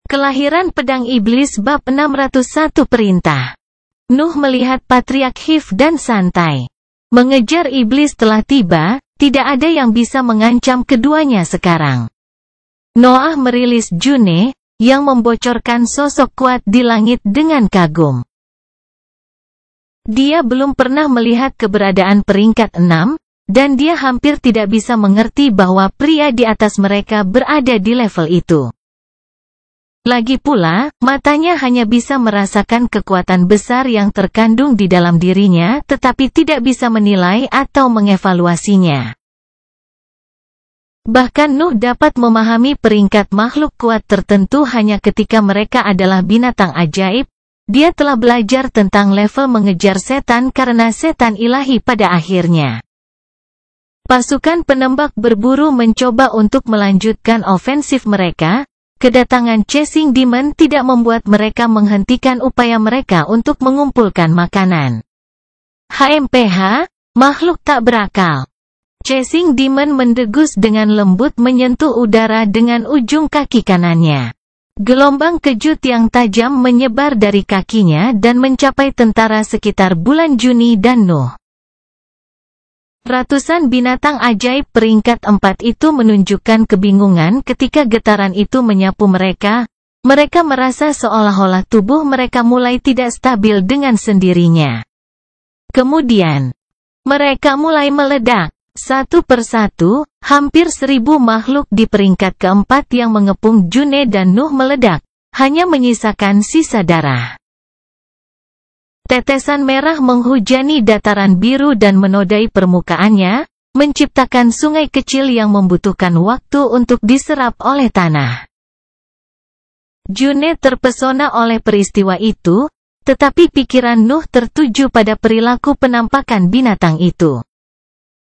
Kelahiran pedang iblis bab 601 perintah. Nuh melihat patriark Hif dan santai. Mengejar iblis telah tiba, tidak ada yang bisa mengancam keduanya sekarang. Noah merilis June, yang membocorkan sosok kuat di langit dengan kagum. Dia belum pernah melihat keberadaan peringkat 6, dan dia hampir tidak bisa mengerti bahwa pria di atas mereka berada di level itu. Lagi pula, matanya hanya bisa merasakan kekuatan besar yang terkandung di dalam dirinya tetapi tidak bisa menilai atau mengevaluasinya. Bahkan Nuh dapat memahami peringkat makhluk kuat tertentu hanya ketika mereka adalah binatang ajaib. Dia telah belajar tentang level mengejar setan karena setan ilahi pada akhirnya. Pasukan penembak berburu mencoba untuk melanjutkan ofensif mereka. Kedatangan chasing demon tidak membuat mereka menghentikan upaya mereka untuk mengumpulkan makanan. HMPH, makhluk tak berakal. Chasing demon mendegus dengan lembut menyentuh udara dengan ujung kaki kanannya. Gelombang kejut yang tajam menyebar dari kakinya dan mencapai tentara sekitar bulan Juni dan Nuh. Ratusan binatang ajaib peringkat 4 itu menunjukkan kebingungan ketika getaran itu menyapu mereka. Mereka merasa seolah-olah tubuh mereka mulai tidak stabil dengan sendirinya. Kemudian, mereka mulai meledak. Satu persatu, hampir 1000 makhluk di peringkat keempat yang mengepung June dan Nuh meledak, hanya menyisakan sisa darah. Tetesan merah menghujani dataran biru dan menodai permukaannya, menciptakan sungai kecil yang membutuhkan waktu untuk diserap oleh tanah. June terpesona oleh peristiwa itu, tetapi pikiran Nuh tertuju pada perilaku penampakan binatang itu.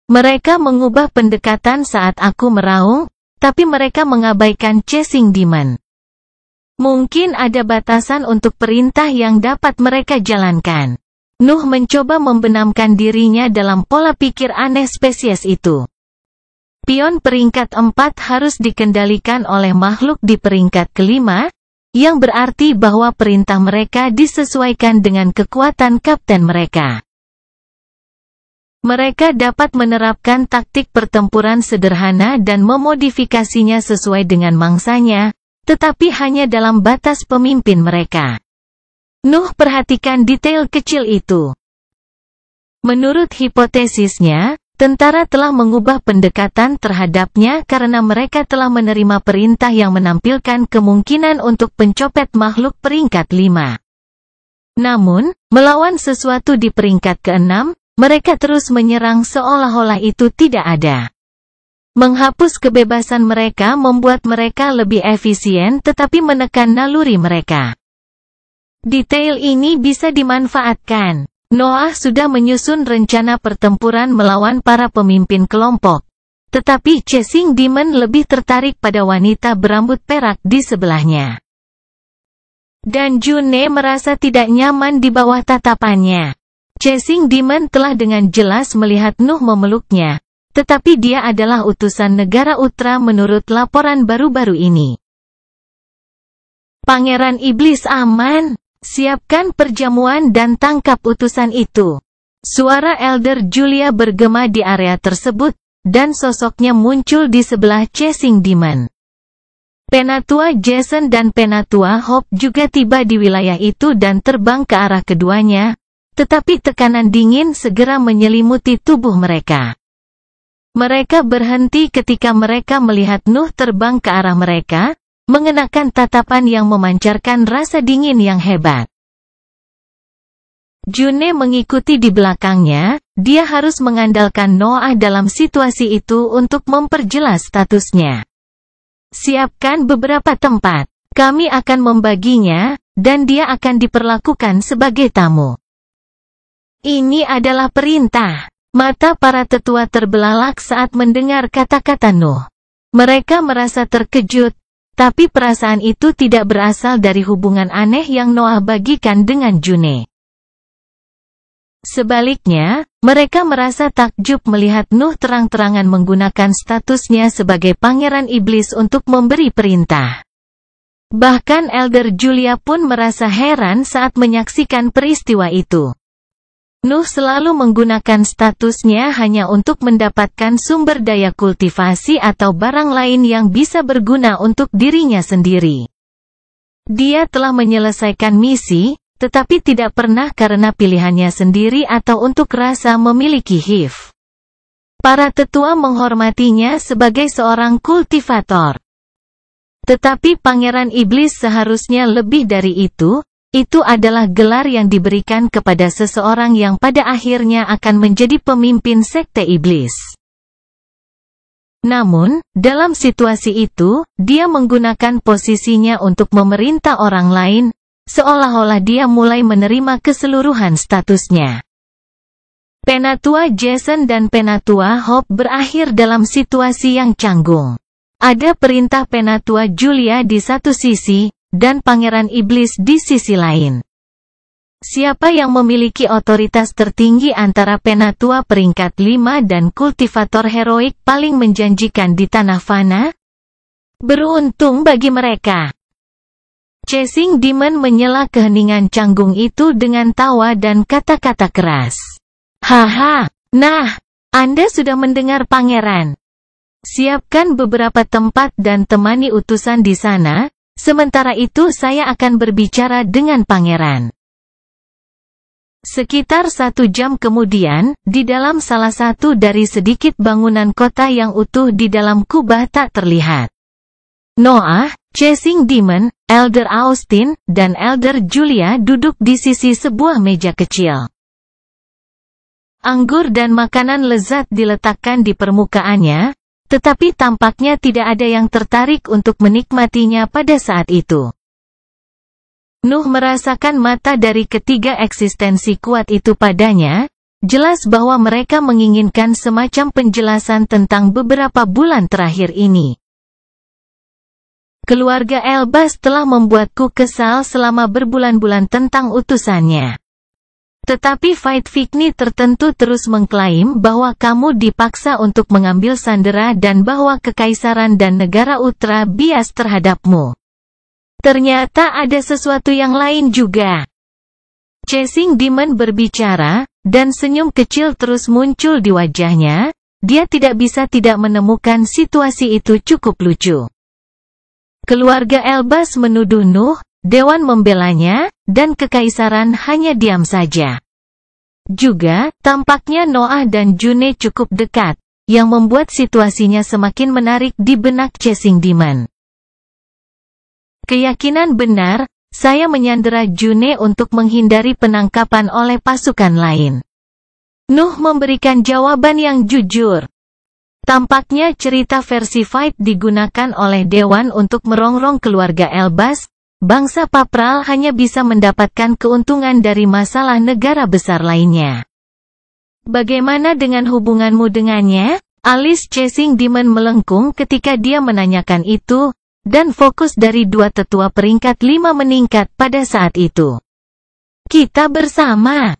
Mereka mengubah pendekatan saat aku meraung, tapi mereka mengabaikan chasing demon. Mungkin ada batasan untuk perintah yang dapat mereka jalankan. Nuh mencoba membenamkan dirinya dalam pola pikir aneh spesies itu. Pion peringkat 4 harus dikendalikan oleh makhluk di peringkat kelima, yang berarti bahwa perintah mereka disesuaikan dengan kekuatan kapten mereka. Mereka dapat menerapkan taktik pertempuran sederhana dan memodifikasinya sesuai dengan mangsanya, tetapi hanya dalam batas pemimpin mereka. Nuh perhatikan detail kecil itu. Menurut hipotesisnya, tentara telah mengubah pendekatan terhadapnya karena mereka telah menerima perintah yang menampilkan kemungkinan untuk pencopet makhluk peringkat 5. Namun, melawan sesuatu di peringkat ke-6, mereka terus menyerang seolah-olah itu tidak ada. Menghapus kebebasan mereka membuat mereka lebih efisien tetapi menekan naluri mereka. Detail ini bisa dimanfaatkan. Noah sudah menyusun rencana pertempuran melawan para pemimpin kelompok. Tetapi chasing demon lebih tertarik pada wanita berambut perak di sebelahnya. Dan June merasa tidak nyaman di bawah tatapannya. Chasing demon telah dengan jelas melihat Nuh memeluknya. Tetapi dia adalah utusan negara Utra menurut laporan baru-baru ini. Pangeran Iblis aman, siapkan perjamuan dan tangkap utusan itu. Suara Elder Julia bergema di area tersebut, dan sosoknya muncul di sebelah chasing demon. Penatua Jason dan Penatua Hope juga tiba di wilayah itu dan terbang ke arah keduanya, tetapi tekanan dingin segera menyelimuti tubuh mereka. Mereka berhenti ketika mereka melihat Nuh terbang ke arah mereka, mengenakan tatapan yang memancarkan rasa dingin yang hebat. June mengikuti di belakangnya, dia harus mengandalkan Noah dalam situasi itu untuk memperjelas statusnya. Siapkan beberapa tempat, kami akan membaginya, dan dia akan diperlakukan sebagai tamu. Ini adalah perintah. Mata para tetua terbelalak saat mendengar kata-kata Nuh. Mereka merasa terkejut, tapi perasaan itu tidak berasal dari hubungan aneh yang Noah bagikan dengan June. Sebaliknya, mereka merasa takjub melihat Nuh terang-terangan menggunakan statusnya sebagai pangeran iblis untuk memberi perintah. Bahkan Elder Julia pun merasa heran saat menyaksikan peristiwa itu. Nuh selalu menggunakan statusnya hanya untuk mendapatkan sumber daya kultivasi atau barang lain yang bisa berguna untuk dirinya sendiri. Dia telah menyelesaikan misi, tetapi tidak pernah karena pilihannya sendiri atau untuk rasa memiliki HIV. Para tetua menghormatinya sebagai seorang kultivator. Tetapi Pangeran Iblis seharusnya lebih dari itu adalah gelar yang diberikan kepada seseorang yang pada akhirnya akan menjadi pemimpin sekte iblis. Namun, dalam situasi itu, dia menggunakan posisinya untuk memerintah orang lain, seolah-olah dia mulai menerima keseluruhan statusnya. Penatua Jason dan Penatua Hope berakhir dalam situasi yang canggung. Ada perintah Penatua Julia di satu sisi, dan Pangeran Iblis di sisi lain. Siapa yang memiliki otoritas tertinggi antara Penatua peringkat 5 dan kultivator heroik paling menjanjikan di tanah fana? Beruntung bagi mereka. Chasing Demon menyela keheningan canggung itu dengan tawa dan kata-kata keras. Haha, nah, Anda sudah mendengar Pangeran. Siapkan beberapa tempat dan temani utusan di sana, sementara itu saya akan berbicara dengan Pangeran. Sekitar 1 jam kemudian, di dalam salah satu dari sedikit bangunan kota yang utuh di dalam kubah tak terlihat. Noah, Chasing Demon, Elder Austin, dan Elder Julia duduk di sisi sebuah meja kecil. Anggur dan makanan lezat diletakkan di permukaannya, tetapi tampaknya tidak ada yang tertarik untuk menikmatinya pada saat itu. Nuh merasakan mata dari ketiga eksistensi kuat itu padanya, jelas bahwa mereka menginginkan semacam penjelasan tentang beberapa bulan terakhir ini. Keluarga Elbas telah membuatku kesal selama berbulan-bulan tentang utusannya. Tetapi Fight Fikni tertentu terus mengklaim bahwa kamu dipaksa untuk mengambil sandera dan bahwa kekaisaran dan negara Utra bias terhadapmu. Ternyata ada sesuatu yang lain juga. Chasing Demon berbicara, dan senyum kecil terus muncul di wajahnya. Dia tidak bisa tidak menemukan situasi itu cukup lucu. Keluarga Elbas menuduh Nuh, Dewan membelanya, dan kekaisaran hanya diam saja. Juga, tampaknya Noah dan June cukup dekat, yang membuat situasinya semakin menarik di benak Chasing Demon. Keyakinan benar, saya menyandera June untuk menghindari penangkapan oleh pasukan lain. Nuh memberikan jawaban yang jujur. Tampaknya cerita versi Fight digunakan oleh Dewan untuk merongrong keluarga Elbas. Bangsa Papral hanya bisa mendapatkan keuntungan dari masalah negara besar lainnya. Bagaimana dengan hubunganmu dengannya? Alis Chasing Demon melengkung ketika dia menanyakan itu, dan fokus dari dua tetua peringkat 5 meningkat pada saat itu. Kita bersama.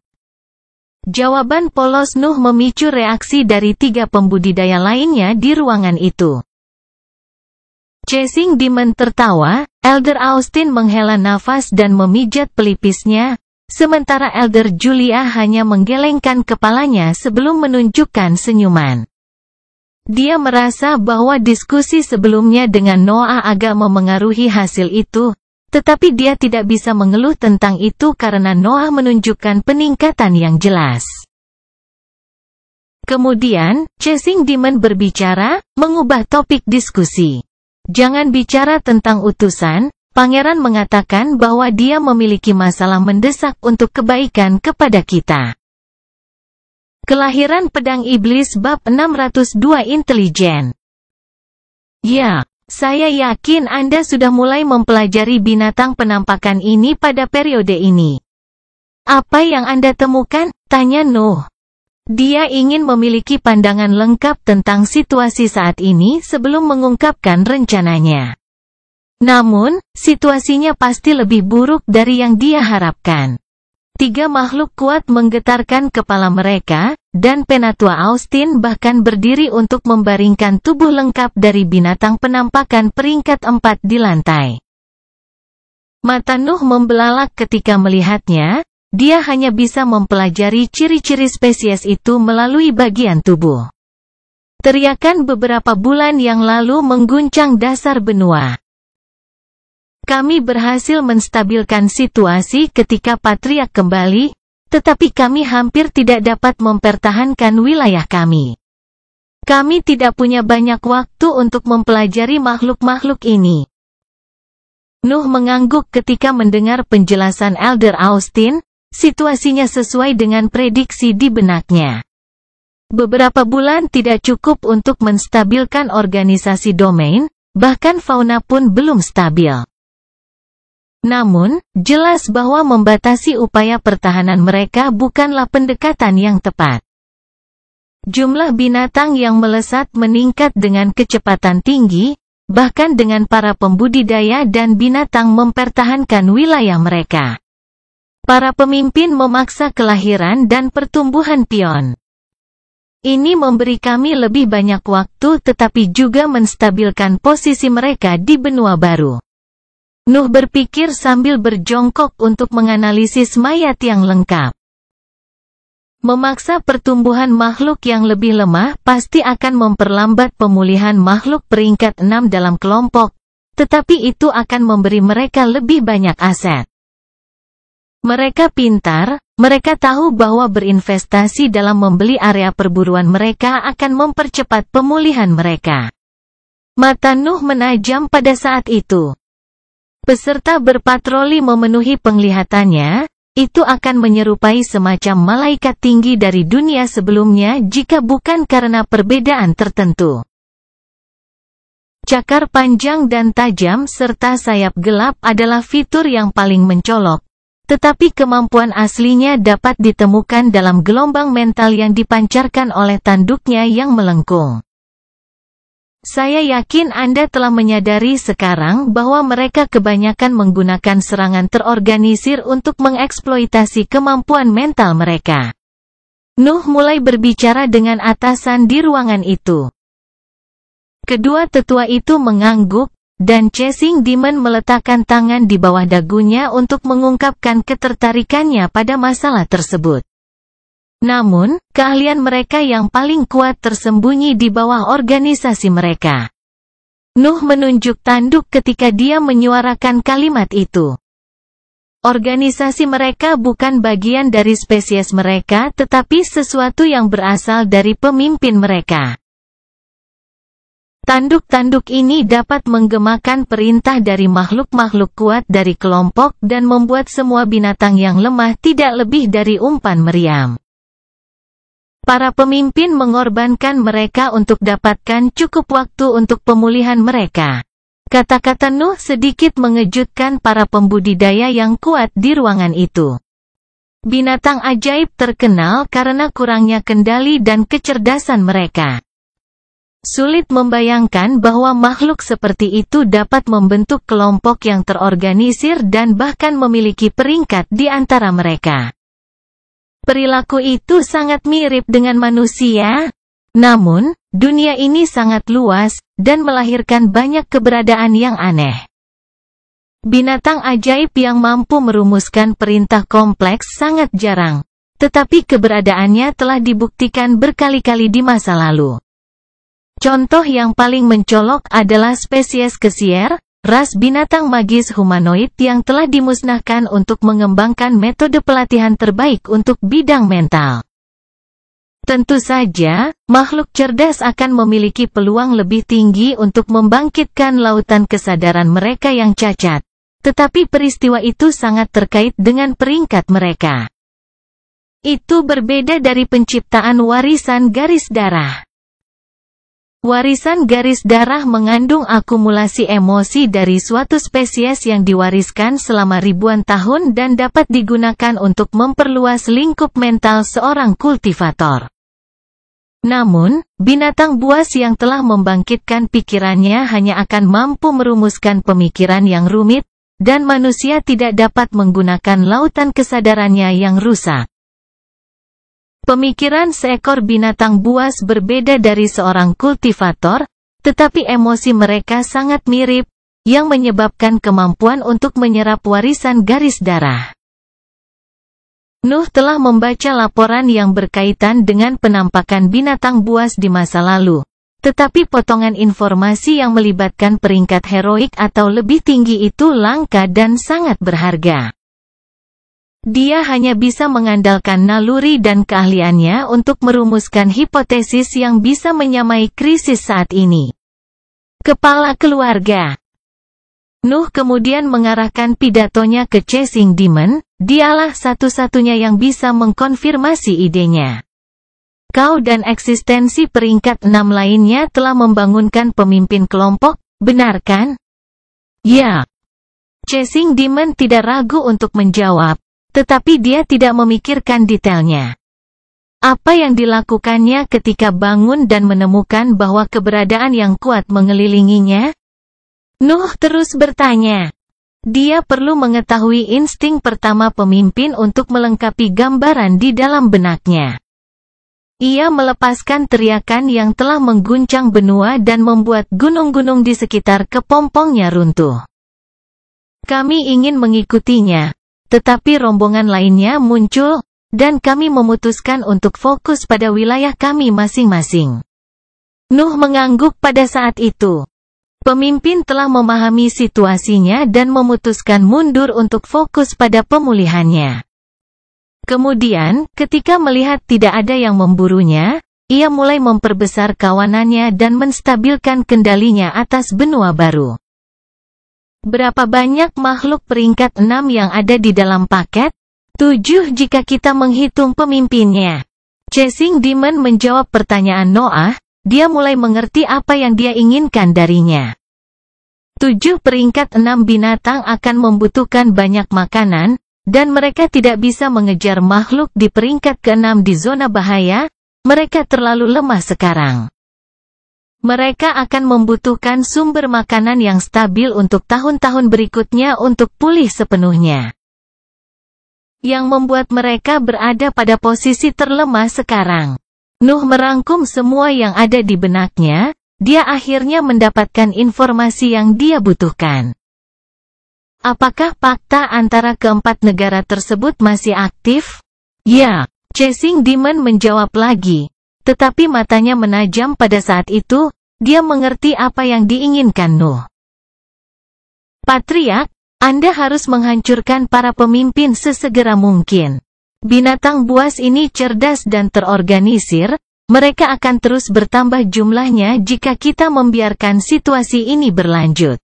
Jawaban polos Nuh memicu reaksi dari 3 pembudidaya lainnya di ruangan itu. Chasing Demon tertawa, Elder Austin menghela nafas dan memijat pelipisnya, sementara Elder Julia hanya menggelengkan kepalanya sebelum menunjukkan senyuman. Dia merasa bahwa diskusi sebelumnya dengan Noah agak memengaruhi hasil itu, tetapi dia tidak bisa mengeluh tentang itu karena Noah menunjukkan peningkatan yang jelas. Kemudian, Chasing Demon berbicara, mengubah topik diskusi. Jangan bicara tentang utusan, Pangeran mengatakan bahwa dia memiliki masalah mendesak untuk kebaikan kepada kita. Kelahiran Pedang Iblis bab 602 Intelijen. Ya, saya yakin Anda sudah mulai mempelajari binatang penampakan ini pada periode ini. Apa yang Anda temukan? Tanya Nuh. Dia ingin memiliki pandangan lengkap tentang situasi saat ini sebelum mengungkapkan rencananya. Namun, situasinya pasti lebih buruk dari yang dia harapkan. 3 makhluk kuat menggetarkan kepala mereka, dan Penatua Austin bahkan berdiri untuk membaringkan tubuh lengkap dari binatang penampakan peringkat 4 di lantai. Mata Nuh membelalak ketika melihatnya, dia hanya bisa mempelajari ciri-ciri spesies itu melalui bagian tubuh. Teriakan beberapa bulan yang lalu mengguncang dasar benua. Kami berhasil menstabilkan situasi ketika Patriark kembali, tetapi kami hampir tidak dapat mempertahankan wilayah kami. Kami tidak punya banyak waktu untuk mempelajari makhluk-makhluk ini. Nuh mengangguk ketika mendengar penjelasan Elder Austin. Situasinya sesuai dengan prediksi di benaknya. Beberapa bulan tidak cukup untuk menstabilkan organisasi domain, bahkan fauna pun belum stabil. Namun, jelas bahwa membatasi upaya pertahanan mereka bukanlah pendekatan yang tepat. Jumlah binatang yang melesat meningkat dengan kecepatan tinggi, bahkan dengan para pembudidaya dan binatang mempertahankan wilayah mereka. Para pemimpin memaksa kelahiran dan pertumbuhan pion. Ini memberi kami lebih banyak waktu tetapi juga menstabilkan posisi mereka di benua baru. Nuh berpikir sambil berjongkok untuk menganalisis mayat yang lengkap. Memaksa pertumbuhan makhluk yang lebih lemah pasti akan memperlambat pemulihan makhluk peringkat 6 dalam kelompok, tetapi itu akan memberi mereka lebih banyak aset. Mereka pintar, mereka tahu bahwa berinvestasi dalam membeli area perburuan mereka akan mempercepat pemulihan mereka. Mata Nuh menajam pada saat itu. Peserta berpatroli memenuhi penglihatannya, itu akan menyerupai semacam malaikat tinggi dari dunia sebelumnya jika bukan karena perbedaan tertentu. Cakar panjang dan tajam serta sayap gelap adalah fitur yang paling mencolok. Tetapi kemampuan aslinya dapat ditemukan dalam gelombang mental yang dipancarkan oleh tanduknya yang melengkung. Saya yakin Anda telah menyadari sekarang bahwa mereka kebanyakan menggunakan serangan terorganisir untuk mengeksploitasi kemampuan mental mereka. Nuh mulai berbicara dengan atasan di ruangan itu. Kedua tetua itu mengangguk, dan Chasing Demon meletakkan tangan di bawah dagunya untuk mengungkapkan ketertarikannya pada masalah tersebut. Namun, keahlian mereka yang paling kuat tersembunyi di bawah organisasi mereka. Nuh menunjuk tanduk ketika dia menyuarakan kalimat itu. Organisasi mereka bukan bagian dari spesies mereka tetapi sesuatu yang berasal dari pemimpin mereka. Tanduk-tanduk ini dapat menggemakan perintah dari makhluk-makhluk kuat dari kelompok dan membuat semua binatang yang lemah tidak lebih dari umpan meriam. Para pemimpin mengorbankan mereka untuk dapatkan cukup waktu untuk pemulihan mereka. Kata-kata Nuh sedikit mengejutkan para pembudidaya yang kuat di ruangan itu. Binatang ajaib terkenal karena kurangnya kendali dan kecerdasan mereka. Sulit membayangkan bahwa makhluk seperti itu dapat membentuk kelompok yang terorganisir dan bahkan memiliki peringkat di antara mereka. Perilaku itu sangat mirip dengan manusia. Namun, dunia ini sangat luas, dan melahirkan banyak keberadaan yang aneh. Binatang ajaib yang mampu merumuskan perintah kompleks sangat jarang. Tetapi keberadaannya telah dibuktikan berkali-kali di masa lalu. Contoh yang paling mencolok adalah spesies Kesier, ras binatang magis humanoid yang telah dimusnahkan untuk mengembangkan metode pelatihan terbaik untuk bidang mental. Tentu saja, makhluk cerdas akan memiliki peluang lebih tinggi untuk membangkitkan lautan kesadaran mereka yang cacat. Tetapi peristiwa itu sangat terkait dengan peringkat mereka. Itu berbeda dari penciptaan warisan garis darah. Warisan garis darah mengandung akumulasi emosi dari suatu spesies yang diwariskan selama ribuan tahun dan dapat digunakan untuk memperluas lingkup mental seorang kultivator. Namun, binatang buas yang telah membangkitkan pikirannya hanya akan mampu merumuskan pemikiran yang rumit, dan manusia tidak dapat menggunakan lautan kesadarannya yang rusak. Pemikiran seekor binatang buas berbeda dari seorang kultivator, tetapi emosi mereka sangat mirip, yang menyebabkan kemampuan untuk menyerap warisan garis darah. Nuh telah membaca laporan yang berkaitan dengan penampakan binatang buas di masa lalu. Tetapi potongan informasi yang melibatkan peringkat heroik atau lebih tinggi itu langka dan sangat berharga. Dia hanya bisa mengandalkan naluri dan keahliannya untuk merumuskan hipotesis yang bisa menyamai krisis saat ini. Kepala keluarga. Nuh kemudian mengarahkan pidatonya ke Chasing Demon, dialah satu-satunya yang bisa mengkonfirmasi idenya. Kau dan eksistensi peringkat 6 lainnya telah membangunkan pemimpin kelompok, benar kan? Ya. Chasing Demon tidak ragu untuk menjawab, tetapi dia tidak memikirkan detailnya. Apa yang dilakukannya ketika bangun dan menemukan bahwa keberadaan yang kuat mengelilinginya? Nuh terus bertanya. Dia perlu mengetahui insting pertama pemimpin untuk melengkapi gambaran di dalam benaknya. Ia melepaskan teriakan yang telah mengguncang benua dan membuat gunung-gunung di sekitar kepompongnya runtuh. Kami ingin mengikutinya, tetapi rombongan lainnya muncul, dan kami memutuskan untuk fokus pada wilayah kami masing-masing. Nuh mengangguk pada saat itu. Pemimpin telah memahami situasinya dan memutuskan mundur untuk fokus pada pemulihannya. Kemudian, ketika melihat tidak ada yang memburunya, ia mulai memperbesar kawanannya dan menstabilkan kendalinya atas benua baru. Berapa banyak makhluk peringkat 6 yang ada di dalam paket? 7 jika kita menghitung pemimpinnya. Chasing Demon menjawab pertanyaan Noah, dia mulai mengerti apa yang dia inginkan darinya. 7 peringkat 6 binatang akan membutuhkan banyak makanan, dan mereka tidak bisa mengejar makhluk di peringkat ke-6 di zona bahaya, mereka terlalu lemah sekarang. Mereka akan membutuhkan sumber makanan yang stabil untuk tahun-tahun berikutnya untuk pulih sepenuhnya. Yang membuat mereka berada pada posisi terlemah sekarang. Nuh merangkum semua yang ada di benaknya, dia akhirnya mendapatkan informasi yang dia butuhkan. Apakah fakta antara keempat negara tersebut masih aktif? Ya, Chasing Demon menjawab lagi. Tetapi matanya menajam pada saat itu, dia mengerti apa yang diinginkan Nuh. Patriark, Anda harus menghancurkan para pemimpin sesegera mungkin. Binatang buas ini cerdas dan terorganisir, mereka akan terus bertambah jumlahnya jika kita membiarkan situasi ini berlanjut.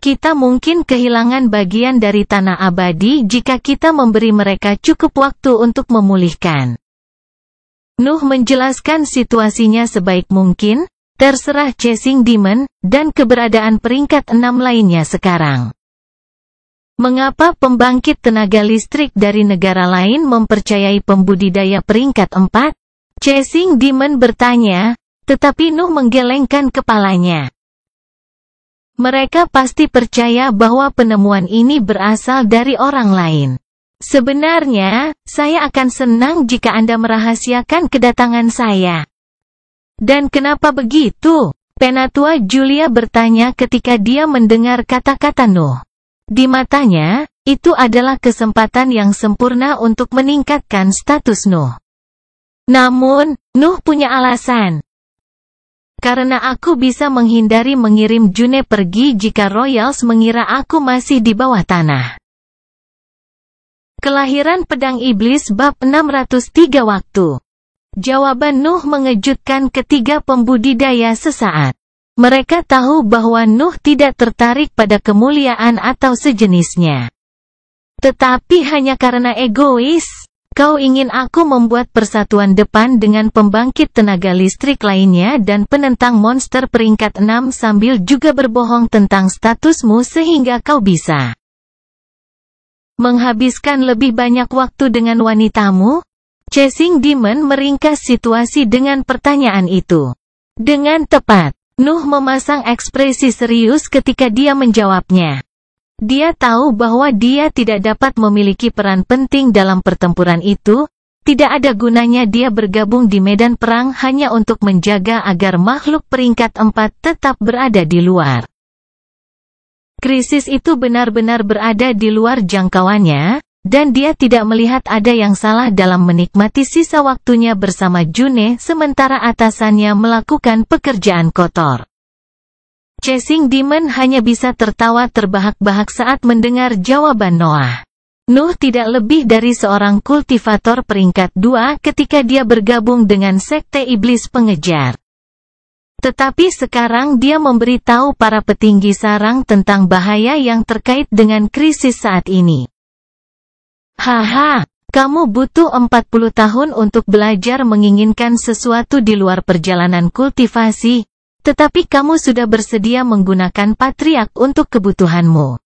Kita mungkin kehilangan bagian dari tanah abadi jika kita memberi mereka cukup waktu untuk memulihkan. Nuh menjelaskan situasinya sebaik mungkin, terserah Chasing Demon, dan keberadaan peringkat 6 lainnya sekarang. Mengapa pembangkit tenaga listrik dari negara lain mempercayai pembudidaya peringkat 4? Chasing Demon bertanya, tetapi Nuh menggelengkan kepalanya. Mereka pasti percaya bahwa penemuan ini berasal dari orang lain. Sebenarnya, saya akan senang jika Anda merahasiakan kedatangan saya. Dan kenapa begitu? Penatua Julia bertanya ketika dia mendengar kata-kata Nuh. Di matanya, itu adalah kesempatan yang sempurna untuk meningkatkan status Nuh. Namun, Nuh punya alasan. Karena aku bisa menghindari mengirim June pergi jika Royals mengira aku masih di bawah tanah. Kelahiran Pedang Iblis bab 603 waktu. Jawaban Nuh mengejutkan ketiga pembudidaya sesaat. Mereka tahu bahwa Nuh tidak tertarik pada kemuliaan atau sejenisnya. Tetapi hanya karena egois. Kau ingin aku membuat persatuan depan dengan pembangkit tenaga listrik lainnya dan penentang monster peringkat 6 sambil juga berbohong tentang statusmu sehingga kau bisa menghabiskan lebih banyak waktu dengan wanitamu? Chasing Demon meringkas situasi dengan pertanyaan itu. Dengan tepat, Nuh memasang ekspresi serius ketika dia menjawabnya. Dia tahu bahwa dia tidak dapat memiliki peran penting dalam pertempuran itu, tidak ada gunanya dia bergabung di medan perang hanya untuk menjaga agar makhluk peringkat 4 tetap berada di luar. Krisis itu benar-benar berada di luar jangkauannya, dan dia tidak melihat ada yang salah dalam menikmati sisa waktunya bersama June sementara atasannya melakukan pekerjaan kotor. Chasing Demon hanya bisa tertawa terbahak-bahak saat mendengar jawaban Noah. Nuh tidak lebih dari seorang kultivator peringkat 2 ketika dia bergabung dengan sekte iblis pengejar. Tetapi sekarang dia memberitahu para petinggi sarang tentang bahaya yang terkait dengan krisis saat ini. Haha, kamu butuh 40 tahun untuk belajar menginginkan sesuatu di luar perjalanan kultivasi, tetapi kamu sudah bersedia menggunakan patriark untuk kebutuhanmu.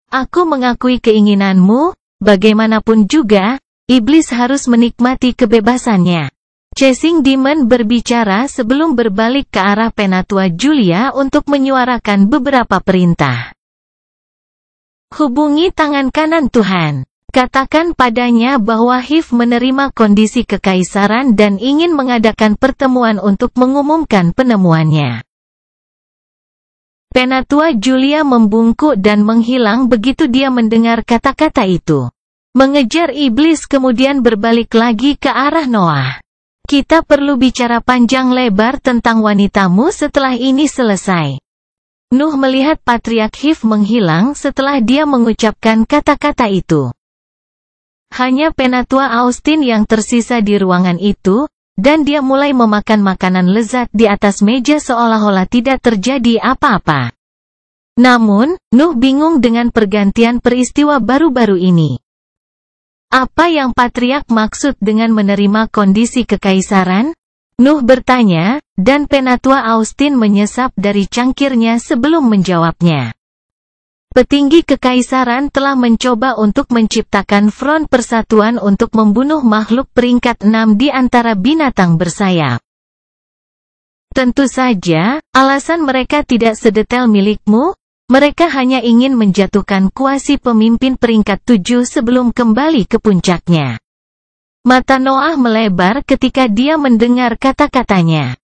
Aku mengakui keinginanmu, bagaimanapun juga, iblis harus menikmati kebebasannya. Chasing Demon berbicara sebelum berbalik ke arah Penatua Julia untuk menyuarakan beberapa perintah. Hubungi tangan kanan Tuhan. Katakan padanya bahwa Hiv menerima kondisi kekaisaran dan ingin mengadakan pertemuan untuk mengumumkan penemuannya. Penatua Julia membungkuk dan menghilang begitu dia mendengar kata-kata itu. Mengejar iblis kemudian berbalik lagi ke arah Noah. Kita perlu bicara panjang lebar tentang wanitamu setelah ini selesai. Nuh melihat patriark Hiv menghilang setelah dia mengucapkan kata-kata itu. Hanya Penatua Austin yang tersisa di ruangan itu, dan dia mulai memakan makanan lezat di atas meja seolah-olah tidak terjadi apa-apa. Namun, Nuh bingung dengan pergantian peristiwa baru-baru ini. Apa yang patriark maksud dengan menerima kondisi kekaisaran? Nuh bertanya, dan Penatua Austin menyesap dari cangkirnya sebelum menjawabnya. Petinggi kekaisaran telah mencoba untuk menciptakan front persatuan untuk membunuh makhluk peringkat 6 di antara binatang bersayap. Tentu saja, alasan mereka tidak sedetail milikmu. Mereka hanya ingin menjatuhkan kuasi pemimpin peringkat 7 sebelum kembali ke puncaknya. Mata Noah melebar ketika dia mendengar kata-katanya.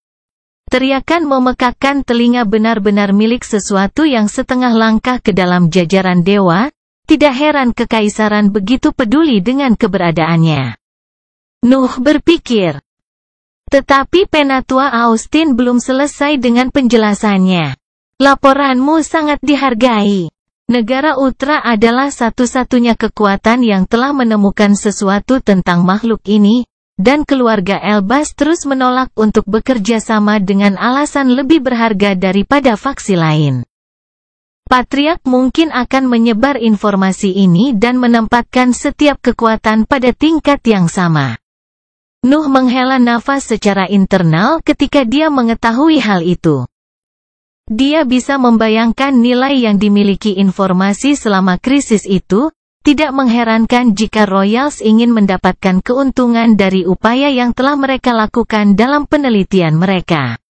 Teriakan memekakkan telinga benar-benar milik sesuatu yang setengah langkah ke dalam jajaran dewa, tidak heran kekaisaran begitu peduli dengan keberadaannya. Nuh berpikir. Tetapi Penatua Austin belum selesai dengan penjelasannya. Laporanmu sangat dihargai. Negara Ultra adalah satu-satunya kekuatan yang telah menemukan sesuatu tentang makhluk ini, dan keluarga Elbas terus menolak untuk bekerja sama dengan alasan lebih berharga daripada faksi lain. Patriark mungkin akan menyebar informasi ini dan menempatkan setiap kekuatan pada tingkat yang sama. Nuh menghela nafas secara internal ketika dia mengetahui hal itu. Dia bisa membayangkan nilai yang dimiliki informasi selama krisis itu, tidak mengherankan jika Royals ingin mendapatkan keuntungan dari upaya yang telah mereka lakukan dalam penelitian mereka.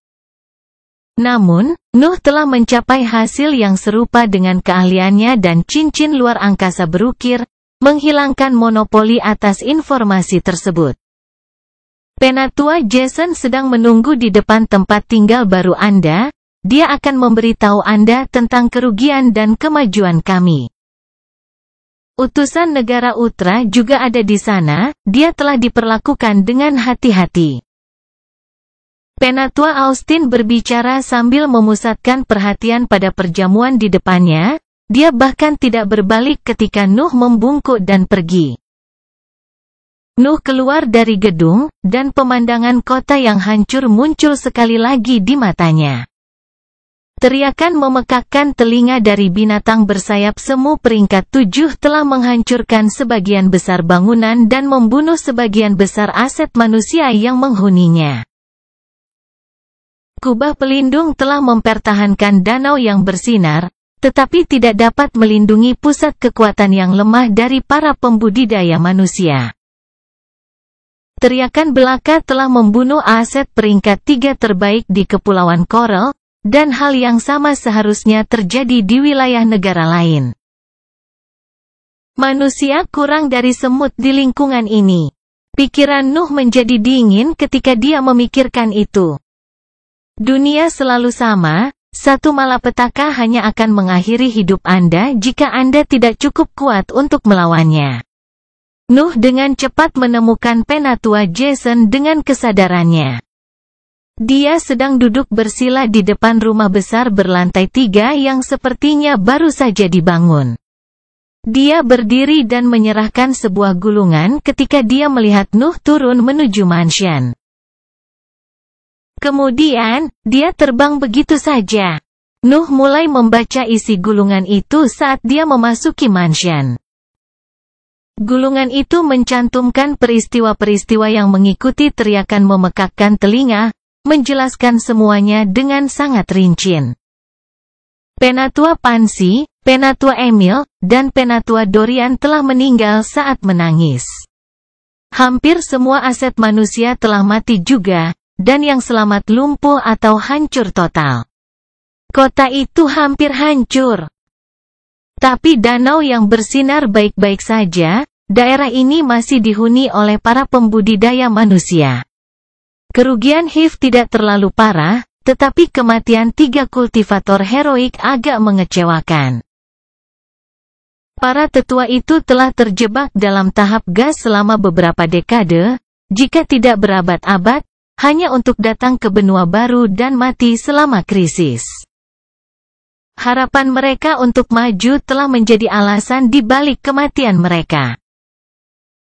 Namun, Nuh telah mencapai hasil yang serupa dengan keahliannya dan cincin luar angkasa berukir, menghilangkan monopoli atas informasi tersebut. Penatua Jason sedang menunggu di depan tempat tinggal baru Anda. Dia akan memberitahu Anda tentang kerugian dan kemajuan kami. Utusan negara Ultra juga ada di sana, dia telah diperlakukan dengan hati-hati. Penatua Austin berbicara sambil memusatkan perhatian pada perjamuan di depannya, dia bahkan tidak berbalik ketika Nuh membungkuk dan pergi. Nuh keluar dari gedung, dan pemandangan kota yang hancur muncul sekali lagi di matanya. Teriakan memekakkan telinga dari binatang bersayap semu peringkat 7 telah menghancurkan sebagian besar bangunan dan membunuh sebagian besar aset manusia yang menghuninya. Kubah pelindung telah mempertahankan danau yang bersinar, tetapi tidak dapat melindungi pusat kekuatan yang lemah dari para pembudidaya manusia. Teriakan belaka telah membunuh aset peringkat 3 terbaik di Kepulauan Coral, dan hal yang sama seharusnya terjadi di wilayah negara lain. Manusia kurang dari semut di lingkungan ini. Pikiran Nuh menjadi dingin ketika dia memikirkan itu. Dunia selalu sama, Satu malapetaka hanya akan mengakhiri hidup Anda jika Anda tidak cukup kuat untuk melawannya. Nuh dengan cepat menemukan penatua Jason dengan kesadarannya. Dia sedang duduk bersila di depan rumah besar berlantai 3 yang sepertinya baru saja dibangun. Dia berdiri dan menyerahkan sebuah gulungan ketika dia melihat Nuh turun menuju mansion. Kemudian, dia terbang begitu saja. Nuh mulai membaca isi gulungan itu saat dia memasuki mansion. Gulungan itu mencantumkan peristiwa-peristiwa yang mengikuti teriakan memekakkan telinga, menjelaskan semuanya dengan sangat rinci. Penatua Pansy, Penatua Emil, dan Penatua Dorian telah meninggal saat menangis. Hampir semua aset manusia telah mati juga, dan yang selamat lumpuh atau hancur total. Kota itu hampir hancur. Tapi danau yang bersinar baik-baik saja, daerah ini masih dihuni oleh para pembudidaya manusia. Kerugian HIV tidak terlalu parah, tetapi kematian 3 kultivator heroik agak mengecewakan. Para tetua itu telah terjebak dalam tahap gas selama beberapa dekade, jika tidak berabad-abad, hanya untuk datang ke benua baru dan mati selama krisis. Harapan mereka untuk maju telah menjadi alasan di balik kematian mereka.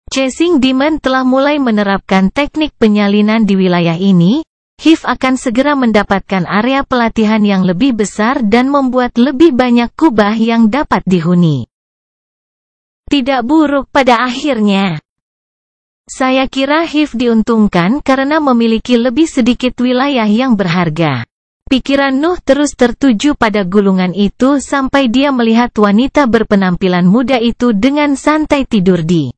Chasing Demon telah mulai menerapkan teknik penyalinan di wilayah ini. HIV akan segera mendapatkan area pelatihan yang lebih besar dan membuat lebih banyak kubah yang dapat dihuni. Tidak buruk pada akhirnya. Saya kira HIV diuntungkan karena memiliki lebih sedikit wilayah yang berharga. Pikiran Nuh terus tertuju pada gulungan itu sampai dia melihat wanita berpenampilan muda itu dengan santai tidur di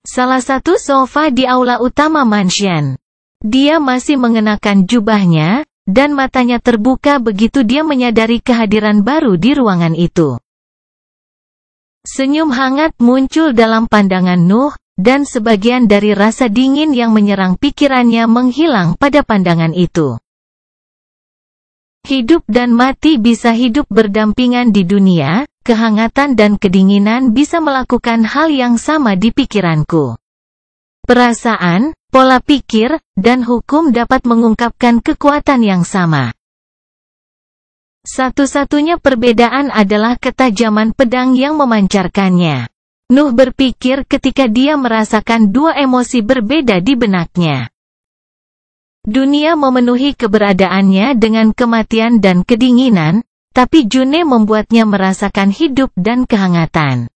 salah satu sofa di aula utama mansion. Dia masih mengenakan jubahnya, dan matanya terbuka begitu dia menyadari kehadiran baru di ruangan itu. Senyum hangat muncul dalam pandangan Nuh, dan sebagian dari rasa dingin yang menyerang pikirannya menghilang pada pandangan itu. Hidup dan mati bisa hidup berdampingan di dunia, kehangatan dan kedinginan bisa melakukan hal yang sama di pikiranku. Perasaan, pola pikir, dan hukum dapat mengungkapkan kekuatan yang sama. Satu-satunya perbedaan adalah ketajaman pedang yang memancarkannya. Nuh berpikir ketika dia merasakan dua emosi berbeda di benaknya. Dunia memenuhi keberadaannya dengan kematian dan kedinginan, tapi June membuatnya merasakan hidup dan kehangatan.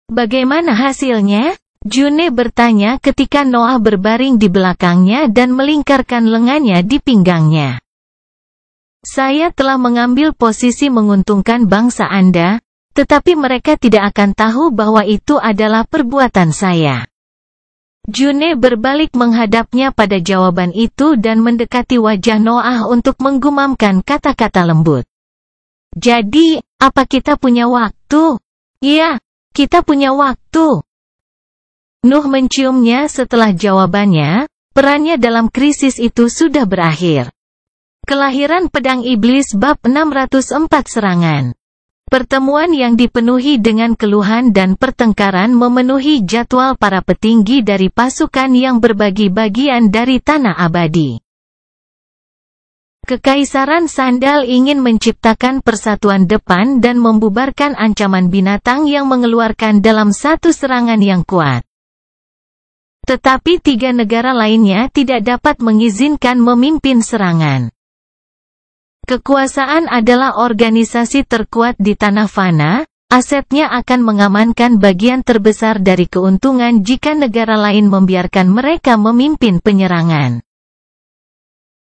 Bagaimana hasilnya? June bertanya ketika Noah berbaring di belakangnya dan melingkarkan lengannya di pinggangnya. Saya telah mengambil posisi menguntungkan bangsa Anda, tetapi mereka tidak akan tahu bahwa itu adalah perbuatan saya. June berbalik menghadapnya pada jawaban itu dan mendekati wajah Noah untuk menggumamkan kata-kata lembut. Jadi, apa kita punya waktu? Iya, kita punya waktu. Nuh menciumnya setelah jawabannya, perannya dalam krisis itu sudah berakhir. Kelahiran Pedang Iblis bab 604 serangan. Pertemuan yang dipenuhi dengan keluhan dan pertengkaran memenuhi jadwal para petinggi dari pasukan yang berbagi bagian dari tanah abadi. Kekaisaran Sandal ingin menciptakan persatuan depan dan membubarkan ancaman binatang yang mengeluarkan dalam satu serangan yang kuat. Tetapi tiga negara lainnya tidak dapat mengizinkan memimpin serangan. Kekuasaan adalah organisasi terkuat di tanah fana, asetnya akan mengamankan bagian terbesar dari keuntungan jika negara lain membiarkan mereka memimpin penyerangan.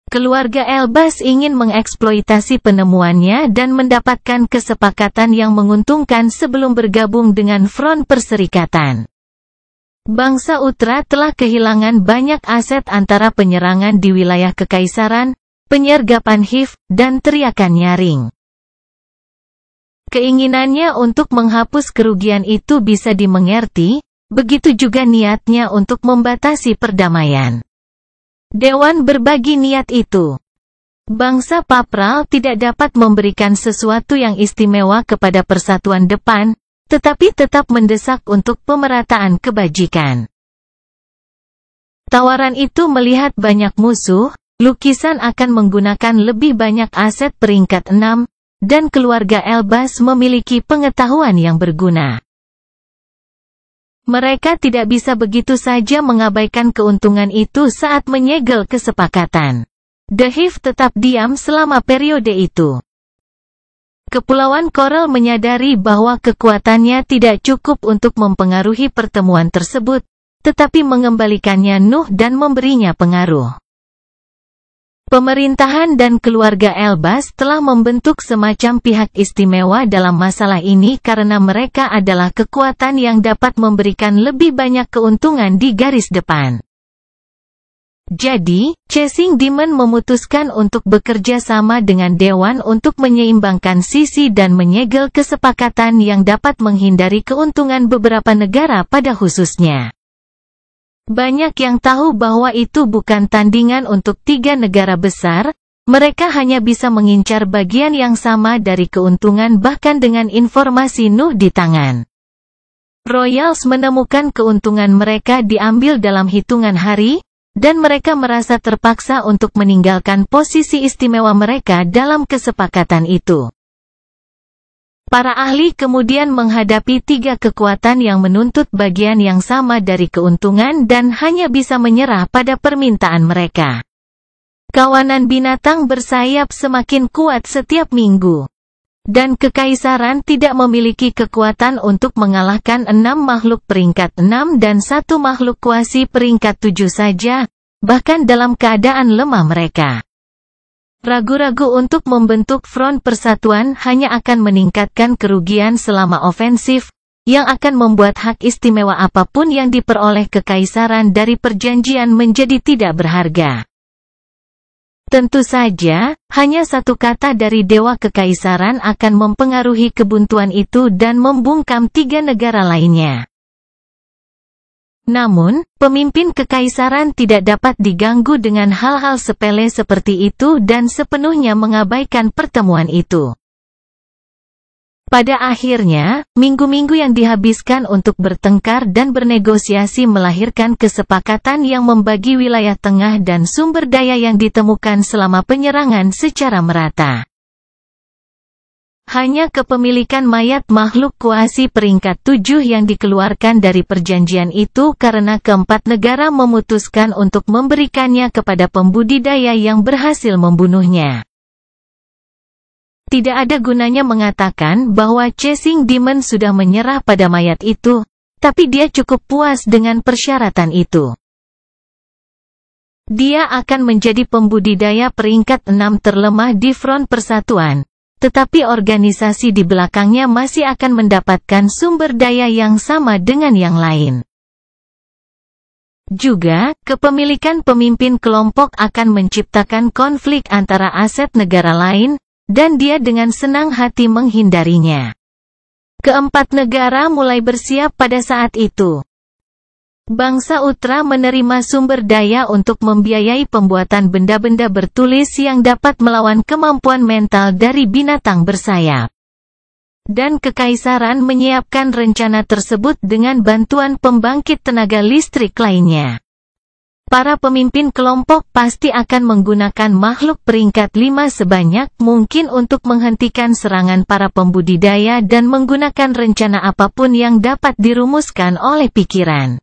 Keluarga Elbas ingin mengeksploitasi penemuannya dan mendapatkan kesepakatan yang menguntungkan sebelum bergabung dengan Front Perserikatan. Bangsa Utra telah kehilangan banyak aset antara penyerangan di wilayah kekaisaran, penyergapan HIV, dan teriakan nyaring. Keinginannya untuk menghapus kerugian itu bisa dimengerti, begitu juga niatnya untuk membatasi perdamaian. Dewan berbagi niat itu. Bangsa Papral tidak dapat memberikan sesuatu yang istimewa kepada persatuan depan, tetapi tetap mendesak untuk pemerataan kebajikan. Tawaran itu melihat banyak musuh, lukisan akan menggunakan lebih banyak aset peringkat 6, dan keluarga Elbaz memiliki pengetahuan yang berguna. Mereka tidak bisa begitu saja mengabaikan keuntungan itu saat menyegel kesepakatan. The Hive tetap diam selama periode itu. Kepulauan Coral menyadari bahwa kekuatannya tidak cukup untuk mempengaruhi pertemuan tersebut, tetapi mengembalikannya Nuh dan memberinya pengaruh. Pemerintahan dan keluarga Elbaz telah membentuk semacam pihak istimewa dalam masalah ini karena mereka adalah kekuatan yang dapat memberikan lebih banyak keuntungan di garis depan. Jadi, Chasing Demon memutuskan untuk bekerja sama dengan Dewan untuk menyeimbangkan sisi dan menyegel kesepakatan yang dapat menghindari keuntungan beberapa negara pada khususnya. Banyak yang tahu bahwa itu bukan tandingan untuk 3 negara besar, mereka hanya bisa mengincar bagian yang sama dari keuntungan bahkan dengan informasi Nuh di tangan. Royals menemukan keuntungan mereka diambil dalam hitungan hari, dan mereka merasa terpaksa untuk meninggalkan posisi istimewa mereka dalam kesepakatan itu. Para ahli kemudian menghadapi 3 kekuatan yang menuntut bagian yang sama dari keuntungan dan hanya bisa menyerah pada permintaan mereka. Kawanan binatang bersayap semakin kuat setiap minggu. Dan kekaisaran tidak memiliki kekuatan untuk mengalahkan 6 makhluk peringkat 6 dan 1 makhluk kuasi peringkat 7 saja, bahkan dalam keadaan lemah mereka. Ragu-ragu untuk membentuk front persatuan hanya akan meningkatkan kerugian selama ofensif, yang akan membuat hak istimewa apapun yang diperoleh kekaisaran dari perjanjian menjadi tidak berharga. Tentu saja, hanya satu kata dari Dewa Kekaisaran akan mempengaruhi kebuntuan itu dan membungkam 3 negara lainnya. Namun, pemimpin kekaisaran tidak dapat diganggu dengan hal-hal sepele seperti itu dan sepenuhnya mengabaikan pertemuan itu. Pada akhirnya, minggu-minggu yang dihabiskan untuk bertengkar dan bernegosiasi melahirkan kesepakatan yang membagi wilayah tengah dan sumber daya yang ditemukan selama penyerangan secara merata. Hanya kepemilikan mayat makhluk kuasi peringkat 7 yang dikeluarkan dari perjanjian itu karena keempat negara memutuskan untuk memberikannya kepada pembudidaya yang berhasil membunuhnya. Tidak ada gunanya mengatakan bahwa Chasing Demon sudah menyerah pada mayat itu, tapi dia cukup puas dengan persyaratan itu. Dia akan menjadi pembudidaya peringkat 6 terlemah di front persatuan, tetapi organisasi di belakangnya masih akan mendapatkan sumber daya yang sama dengan yang lain. Juga, kepemilikan pemimpin kelompok akan menciptakan konflik antara aset negara lain, dan dia dengan senang hati menghindarinya. Keempat negara mulai bersiap pada saat itu. Bangsa Utra menerima sumber daya untuk membiayai pembuatan benda-benda bertulis yang dapat melawan kemampuan mental dari binatang bersayap. Dan kekaisaran menyiapkan rencana tersebut dengan bantuan pembangkit tenaga listrik lainnya. Para pemimpin kelompok pasti akan menggunakan makhluk peringkat 5 sebanyak mungkin untuk menghentikan serangan para pembudidaya dan menggunakan rencana apapun yang dapat dirumuskan oleh pikiran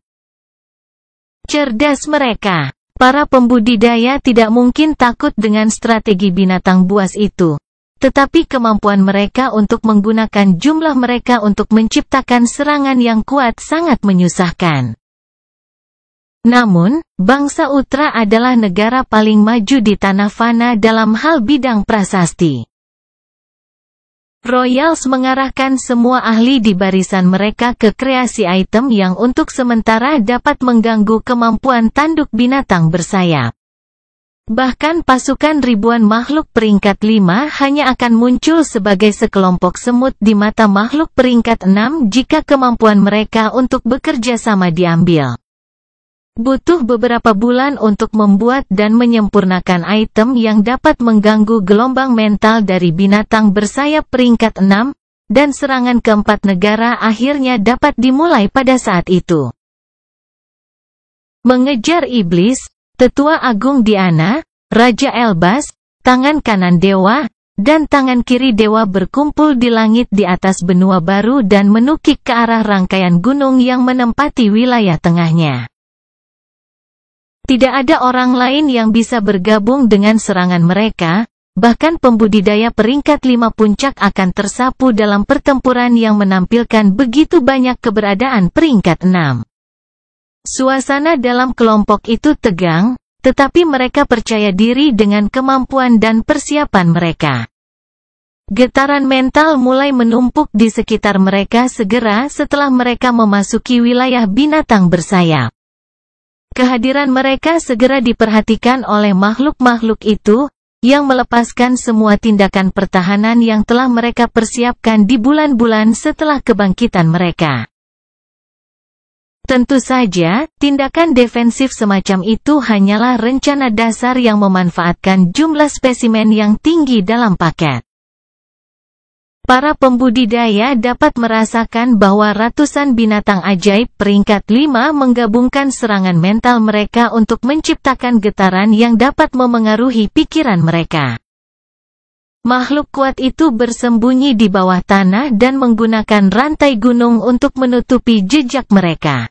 cerdas mereka. Para pembudidaya tidak mungkin takut dengan strategi binatang buas itu. Tetapi kemampuan mereka untuk menggunakan jumlah mereka untuk menciptakan serangan yang kuat sangat menyusahkan. Namun, bangsa Utra adalah negara paling maju di tanah fana dalam hal bidang prasasti. Royals mengarahkan semua ahli di barisan mereka ke kreasi item yang untuk sementara dapat mengganggu kemampuan tanduk binatang bersayap. Bahkan pasukan ribuan makhluk peringkat 5 hanya akan muncul sebagai sekelompok semut di mata makhluk peringkat 6 jika kemampuan mereka untuk bekerja sama diambil. Butuh beberapa bulan untuk membuat dan menyempurnakan item yang dapat mengganggu gelombang mental dari binatang bersayap peringkat 6, dan serangan keempat negara akhirnya dapat dimulai pada saat itu. Mengejar iblis, Tetua Agung Diana, Raja Elbas, tangan kanan dewa, dan tangan kiri dewa berkumpul di langit di atas benua baru dan menukik ke arah rangkaian gunung yang menempati wilayah tengahnya. Tidak ada orang lain yang bisa bergabung dengan serangan mereka, bahkan pembudidaya peringkat 5 puncak akan tersapu dalam pertempuran yang menampilkan begitu banyak keberadaan peringkat 6. Suasana dalam kelompok itu tegang, tetapi mereka percaya diri dengan kemampuan dan persiapan mereka. Getaran mental mulai menumpuk di sekitar mereka segera setelah mereka memasuki wilayah binatang bersayap. Kehadiran mereka segera diperhatikan oleh makhluk-makhluk itu, yang melepaskan semua tindakan pertahanan yang telah mereka persiapkan di bulan-bulan setelah kebangkitan mereka. Tentu saja, tindakan defensif semacam itu hanyalah rencana dasar yang memanfaatkan jumlah spesimen yang tinggi dalam paket. Para pembudidaya dapat merasakan bahwa ratusan binatang ajaib peringkat 5 menggabungkan serangan mental mereka untuk menciptakan getaran yang dapat memengaruhi pikiran mereka. Makhluk kuat itu bersembunyi di bawah tanah dan menggunakan rantai gunung untuk menutupi jejak mereka.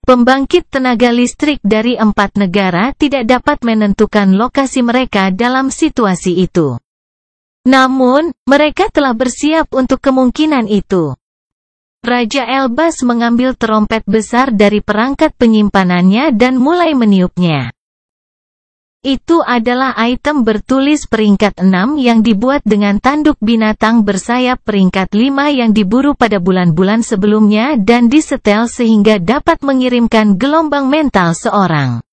Pembangkit tenaga listrik dari 4 negara tidak dapat menentukan lokasi mereka dalam situasi itu. Namun, mereka telah bersiap untuk kemungkinan itu. Raja Elbas mengambil trompet besar dari perangkat penyimpanannya dan mulai meniupnya. Itu adalah item bertulis peringkat 6 yang dibuat dengan tanduk binatang bersayap peringkat 5 yang diburu pada bulan-bulan sebelumnya dan disetel sehingga dapat mengirimkan gelombang mental seorang.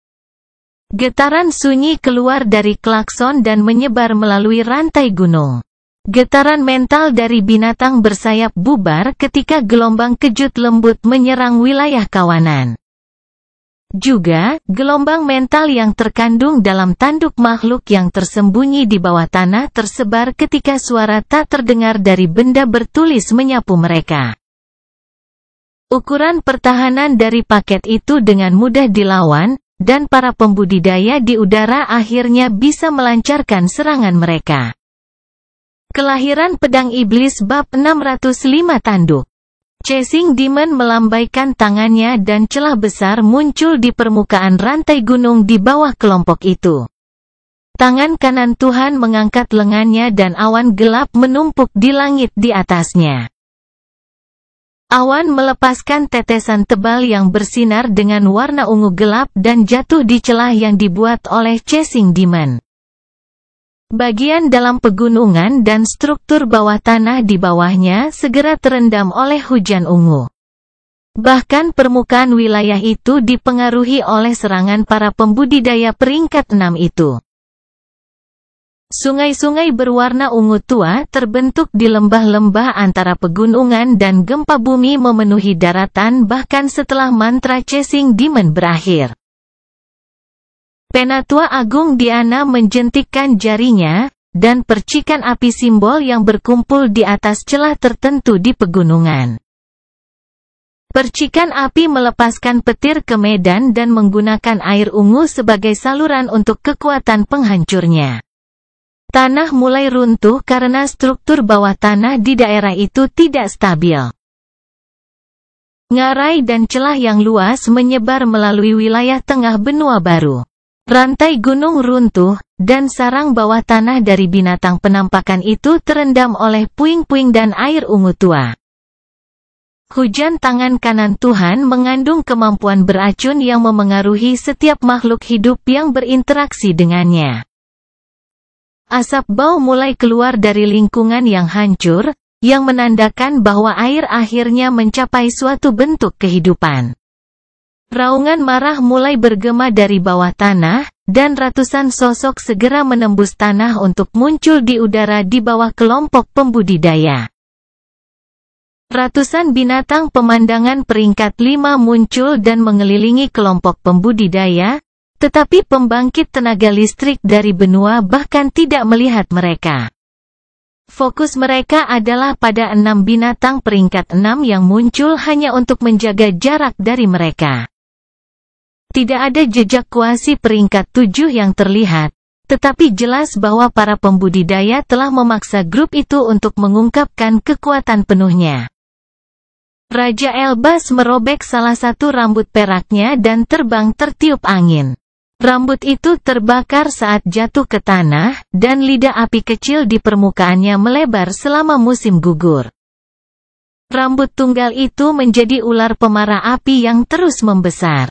Getaran sunyi keluar dari klakson dan menyebar melalui rantai gunung. Getaran mental dari binatang bersayap bubar ketika gelombang kejut lembut menyerang wilayah kawanan. Juga, gelombang mental yang terkandung dalam tanduk makhluk yang tersembunyi di bawah tanah tersebar ketika suara tak terdengar dari benda bertulis menyapu mereka. Ukuran pertahanan dari paket itu dengan mudah dilawan, dan para pembudidaya di udara akhirnya bisa melancarkan serangan mereka. Kelahiran Pedang Iblis bab 605 tanduk. Chasing Demon melambaikan tangannya dan celah besar muncul di permukaan rantai gunung di bawah kelompok itu. Tangan kanan Tuhan mengangkat lengannya dan awan gelap menumpuk di langit di atasnya. Awan melepaskan tetesan tebal yang bersinar dengan warna ungu gelap dan jatuh di celah yang dibuat oleh Chasing Demon. Bagian dalam pegunungan dan struktur bawah tanah di bawahnya segera terendam oleh hujan ungu. Bahkan permukaan wilayah itu dipengaruhi oleh serangan para pembudidaya peringkat 6 itu. Sungai-sungai berwarna ungu tua terbentuk di lembah-lembah antara pegunungan dan gempa bumi memenuhi daratan bahkan setelah mantra Chasing Demon berakhir. Penatua Agung Diana menjentikkan jarinya, dan percikan api simbol yang berkumpul di atas celah tertentu di pegunungan. Percikan api melepaskan petir ke medan dan menggunakan air ungu sebagai saluran untuk kekuatan penghancurnya. Tanah mulai runtuh karena struktur bawah tanah di daerah itu tidak stabil. Ngarai dan celah yang luas menyebar melalui wilayah tengah benua baru. Rantai gunung runtuh, dan sarang bawah tanah dari binatang penampakan itu terendam oleh puing-puing dan air ungu tua. Hujan tangan kanan Tuhan mengandung kemampuan beracun yang memengaruhi setiap makhluk hidup yang berinteraksi dengannya. Asap bau mulai keluar dari lingkungan yang hancur, yang menandakan bahwa air akhirnya mencapai suatu bentuk kehidupan. Raungan marah mulai bergema dari bawah tanah, dan ratusan sosok segera menembus tanah untuk muncul di udara di bawah kelompok pembudidaya. Ratusan binatang pemandangan peringkat 5 muncul dan mengelilingi kelompok pembudidaya, tetapi pembangkit tenaga listrik dari benua bahkan tidak melihat mereka. Fokus mereka adalah pada 6 binatang peringkat 6 yang muncul hanya untuk menjaga jarak dari mereka. Tidak ada jejak kuasi peringkat 7 yang terlihat, tetapi jelas bahwa para pembudidaya telah memaksa grup itu untuk mengungkapkan kekuatan penuhnya. Raja Elbas merobek salah satu rambut peraknya dan terbang tertiup angin. Rambut itu terbakar saat jatuh ke tanah, dan lidah api kecil di permukaannya melebar selama musim gugur. Rambut tunggal itu menjadi ular pemarah api yang terus membesar.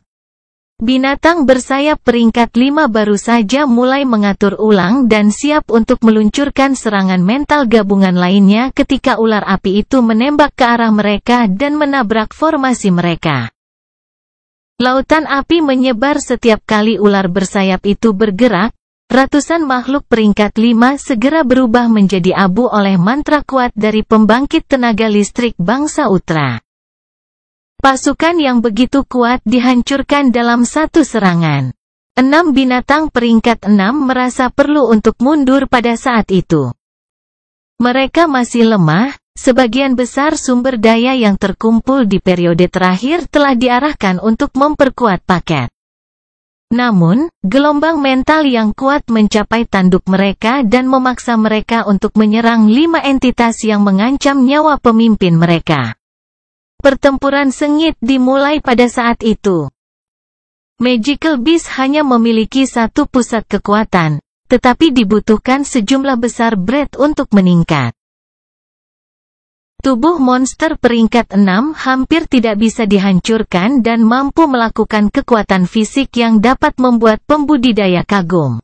Binatang bersayap peringkat 5 baru saja mulai mengatur ulang dan siap untuk meluncurkan serangan mental gabungan lainnya ketika ular api itu menembak ke arah mereka dan menabrak formasi mereka. Lautan api menyebar setiap kali ular bersayap itu bergerak. Ratusan makhluk peringkat 5 segera berubah menjadi abu oleh mantra kuat dari pembangkit tenaga listrik bangsa Utra. Pasukan yang begitu kuat dihancurkan dalam satu serangan. 6 binatang peringkat 6 merasa perlu untuk mundur pada saat itu. Mereka masih lemah, sebagian besar sumber daya yang terkumpul di periode terakhir telah diarahkan untuk memperkuat paket. Namun, gelombang mental yang kuat mencapai tanduk mereka dan memaksa mereka untuk menyerang 5 entitas yang mengancam nyawa pemimpin mereka. Pertempuran sengit dimulai pada saat itu. Magical Beast hanya memiliki satu pusat kekuatan, tetapi dibutuhkan sejumlah besar bread untuk meningkat. Tubuh monster peringkat 6 hampir tidak bisa dihancurkan dan mampu melakukan kekuatan fisik yang dapat membuat pembudidaya kagum.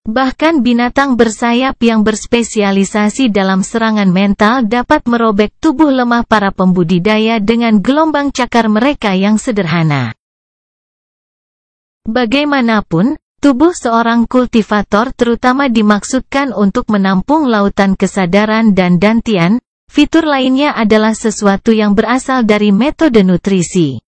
Bahkan binatang bersayap yang berspesialisasi dalam serangan mental dapat merobek tubuh lemah para pembudidaya dengan gelombang cakar mereka yang sederhana. Bagaimanapun, tubuh seorang kultivator terutama dimaksudkan untuk menampung lautan kesadaran dan dantian. Fitur lainnya adalah sesuatu yang berasal dari metode nutrisi.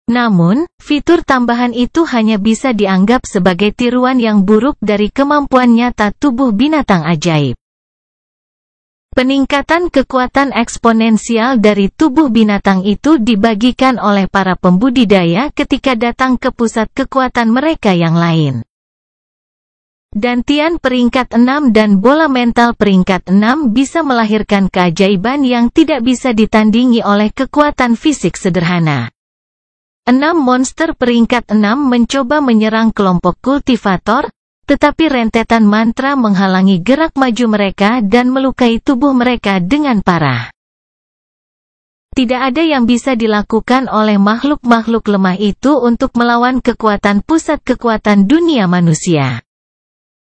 Namun, fitur tambahan itu hanya bisa dianggap sebagai tiruan yang buruk dari kemampuan nyata tubuh binatang ajaib. Peningkatan kekuatan eksponensial dari tubuh binatang itu dibagikan oleh para pembudidaya ketika datang ke pusat kekuatan mereka yang lain. Dantian peringkat 6 dan bola mental peringkat 6 bisa melahirkan keajaiban yang tidak bisa ditandingi oleh kekuatan fisik sederhana. 6 monster peringkat 6 mencoba menyerang kelompok kultivator, tetapi rentetan mantra menghalangi gerak maju mereka dan melukai tubuh mereka dengan parah. Tidak ada yang bisa dilakukan oleh makhluk-makhluk lemah itu untuk melawan kekuatan pusat kekuatan dunia manusia.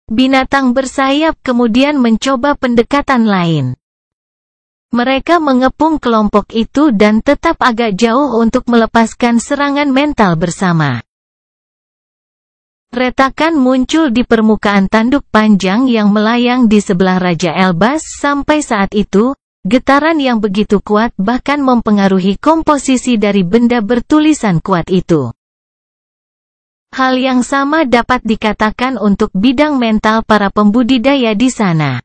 Binatang bersayap kemudian mencoba pendekatan lain. Mereka mengepung kelompok itu dan tetap agak jauh untuk melepaskan serangan mental bersama. Retakan muncul di permukaan tanduk panjang yang melayang di sebelah Raja Elbas. Sampai saat itu, getaran yang begitu kuat bahkan mempengaruhi komposisi dari benda bertulisan kuat itu. Hal yang sama dapat dikatakan untuk bidang mental para pembudidaya di sana.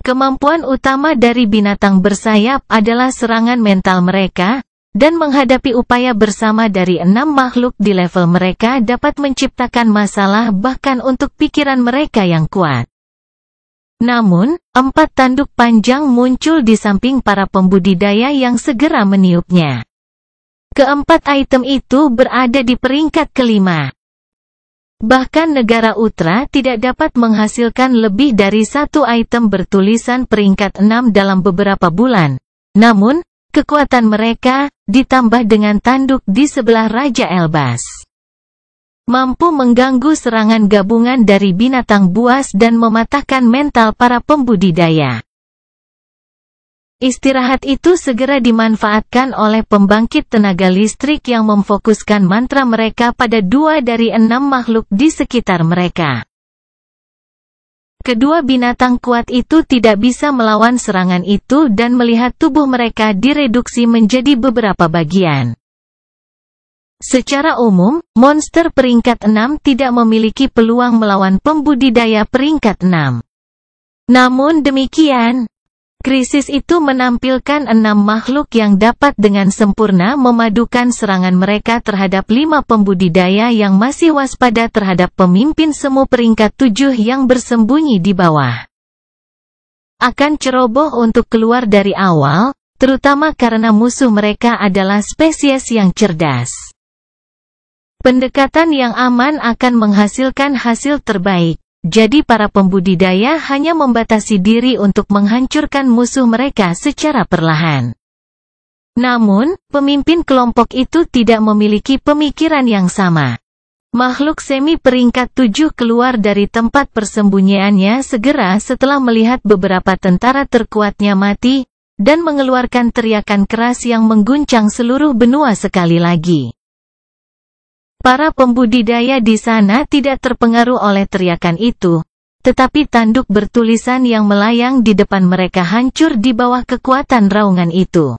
Kemampuan utama dari binatang bersayap adalah serangan mental mereka, dan menghadapi upaya bersama dari 6 makhluk di level mereka dapat menciptakan masalah bahkan untuk pikiran mereka yang kuat. Namun, 4 tanduk panjang muncul di samping para pembudidaya yang segera meniupnya. Keempat item itu berada di peringkat kelima. Bahkan negara Utra tidak dapat menghasilkan lebih dari 1 item bertulisan peringkat 6 dalam beberapa bulan. Namun, kekuatan mereka, ditambah dengan tanduk di sebelah Raja Elbas, mampu mengganggu serangan gabungan dari binatang buas dan mematahkan mental para pembudidaya. Istirahat itu segera dimanfaatkan oleh pembangkit tenaga listrik yang memfokuskan mantra mereka pada 2 dari 6 makhluk di sekitar mereka. Kedua binatang kuat itu tidak bisa melawan serangan itu dan melihat tubuh mereka direduksi menjadi beberapa bagian. Secara umum, monster peringkat 6 tidak memiliki peluang melawan pembudidaya peringkat 6. Namun demikian, krisis itu menampilkan 6 makhluk yang dapat dengan sempurna memadukan serangan mereka terhadap 5 pembudidaya yang masih waspada terhadap pemimpin semu peringkat 7 yang bersembunyi di bawah. Akan ceroboh untuk keluar dari awal, terutama karena musuh mereka adalah spesies yang cerdas. Pendekatan yang aman akan menghasilkan hasil terbaik. Jadi para pembudidaya hanya membatasi diri untuk menghancurkan musuh mereka secara perlahan. Namun, pemimpin kelompok itu tidak memiliki pemikiran yang sama. Makhluk semi peringkat 7 keluar dari tempat persembunyiannya segera setelah melihat beberapa tentara terkuatnya mati, dan mengeluarkan teriakan keras yang mengguncang seluruh benua sekali lagi. Para pembudidaya di sana tidak terpengaruh oleh teriakan itu, tetapi tanduk bertulisan yang melayang di depan mereka hancur di bawah kekuatan raungan itu.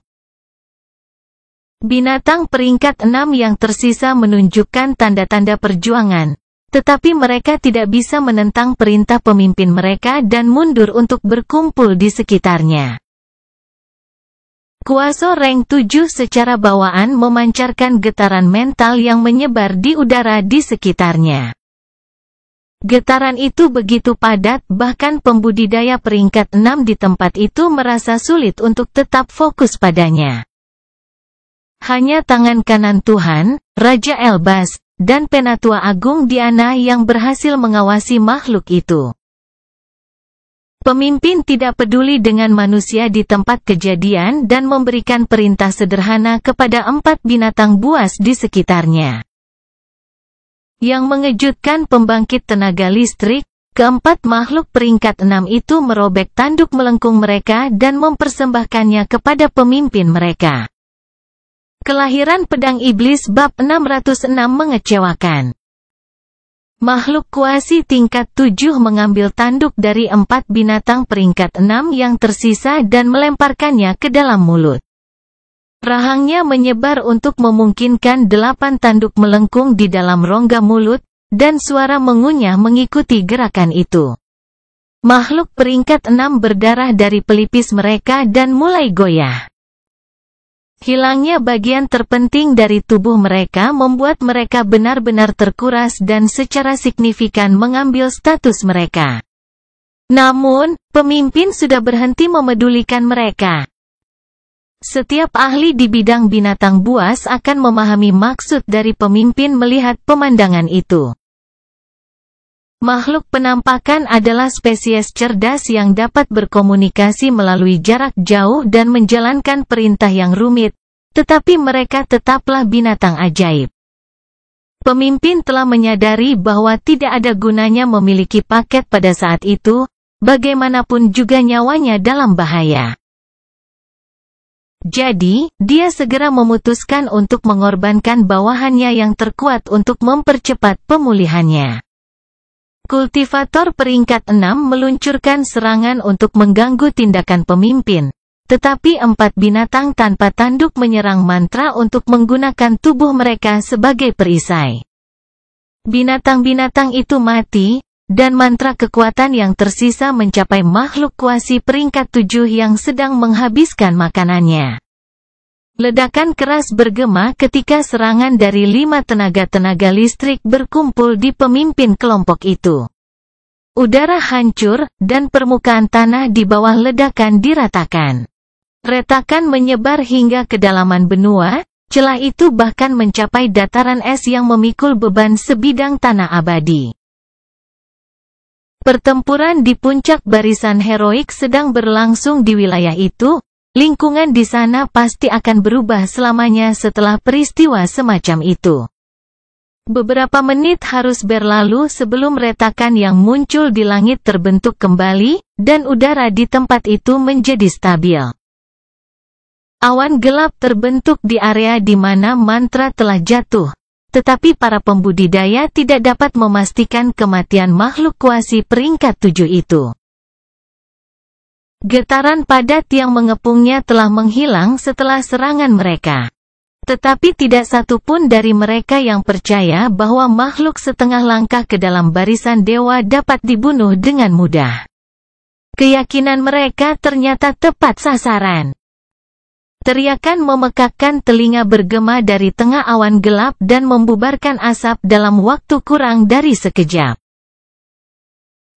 Binatang peringkat 6 yang tersisa menunjukkan tanda-tanda perjuangan, tetapi mereka tidak bisa menentang perintah pemimpin mereka dan mundur untuk berkumpul di sekitarnya. Kuasa rank 7 secara bawaan memancarkan getaran mental yang menyebar di udara di sekitarnya. Getaran itu begitu padat bahkan pembudidaya peringkat 6 di tempat itu merasa sulit untuk tetap fokus padanya. Hanya tangan kanan Tuhan, Raja Elbas, dan Penatua Agung Diana yang berhasil mengawasi makhluk itu. Pemimpin tidak peduli dengan manusia di tempat kejadian dan memberikan perintah sederhana kepada 4 binatang buas di sekitarnya. Yang mengejutkan pembangkit tenaga listrik, keempat makhluk peringkat 6 itu merobek tanduk melengkung mereka dan mempersembahkannya kepada pemimpin mereka. Kelahiran pedang iblis bab 606 mengecewakan. Makhluk kuasi tingkat 7 mengambil tanduk dari 4 binatang peringkat 6 yang tersisa dan melemparkannya ke dalam mulut. Rahangnya menyebar untuk memungkinkan 8 tanduk melengkung di dalam rongga mulut, dan suara mengunyah mengikuti gerakan itu. Makhluk peringkat 6 berdarah dari pelipis mereka dan mulai goyah. Hilangnya bagian terpenting dari tubuh mereka membuat mereka benar-benar terkuras dan secara signifikan mengambil status mereka. Namun, pemimpin sudah berhenti memedulikan mereka. Setiap ahli di bidang binatang buas akan memahami maksud dari pemimpin melihat pemandangan itu. Makhluk penampakan adalah spesies cerdas yang dapat berkomunikasi melalui jarak jauh dan menjalankan perintah yang rumit, tetapi mereka tetaplah binatang ajaib. Pemimpin telah menyadari bahwa tidak ada gunanya memiliki paket pada saat itu, bagaimanapun juga nyawanya dalam bahaya. Jadi, dia segera memutuskan untuk mengorbankan bawahannya yang terkuat untuk mempercepat pemulihannya. Kultivator peringkat 6 meluncurkan serangan untuk mengganggu tindakan pemimpin, tetapi 4 binatang tanpa tanduk menyerang mantra untuk menggunakan tubuh mereka sebagai perisai. Binatang-binatang itu mati, dan mantra kekuatan yang tersisa mencapai makhluk kuasi peringkat 7 yang sedang menghabiskan makanannya. Ledakan keras bergema ketika serangan dari 5 tenaga-tenaga listrik berkumpul di pemimpin kelompok itu. Udara hancur, dan permukaan tanah di bawah ledakan diratakan. Retakan menyebar hingga kedalaman benua, celah itu bahkan mencapai dataran es yang memikul beban sebidang tanah abadi. Pertempuran di puncak barisan heroik sedang berlangsung di wilayah itu. Lingkungan di sana pasti akan berubah selamanya setelah peristiwa semacam itu. Beberapa menit harus berlalu sebelum retakan yang muncul di langit terbentuk kembali, dan udara di tempat itu menjadi stabil. Awan gelap terbentuk di area di mana mantra telah jatuh, tetapi para pembudidaya tidak dapat memastikan kematian makhluk kuasi peringkat 7 itu. Getaran padat yang mengepungnya telah menghilang setelah serangan mereka. Tetapi tidak satu pun dari mereka yang percaya bahwa makhluk setengah langkah ke dalam barisan dewa dapat dibunuh dengan mudah. Keyakinan mereka ternyata tepat sasaran. Teriakan memekakkan telinga bergema dari tengah awan gelap dan membubarkan asap dalam waktu kurang dari sekejap.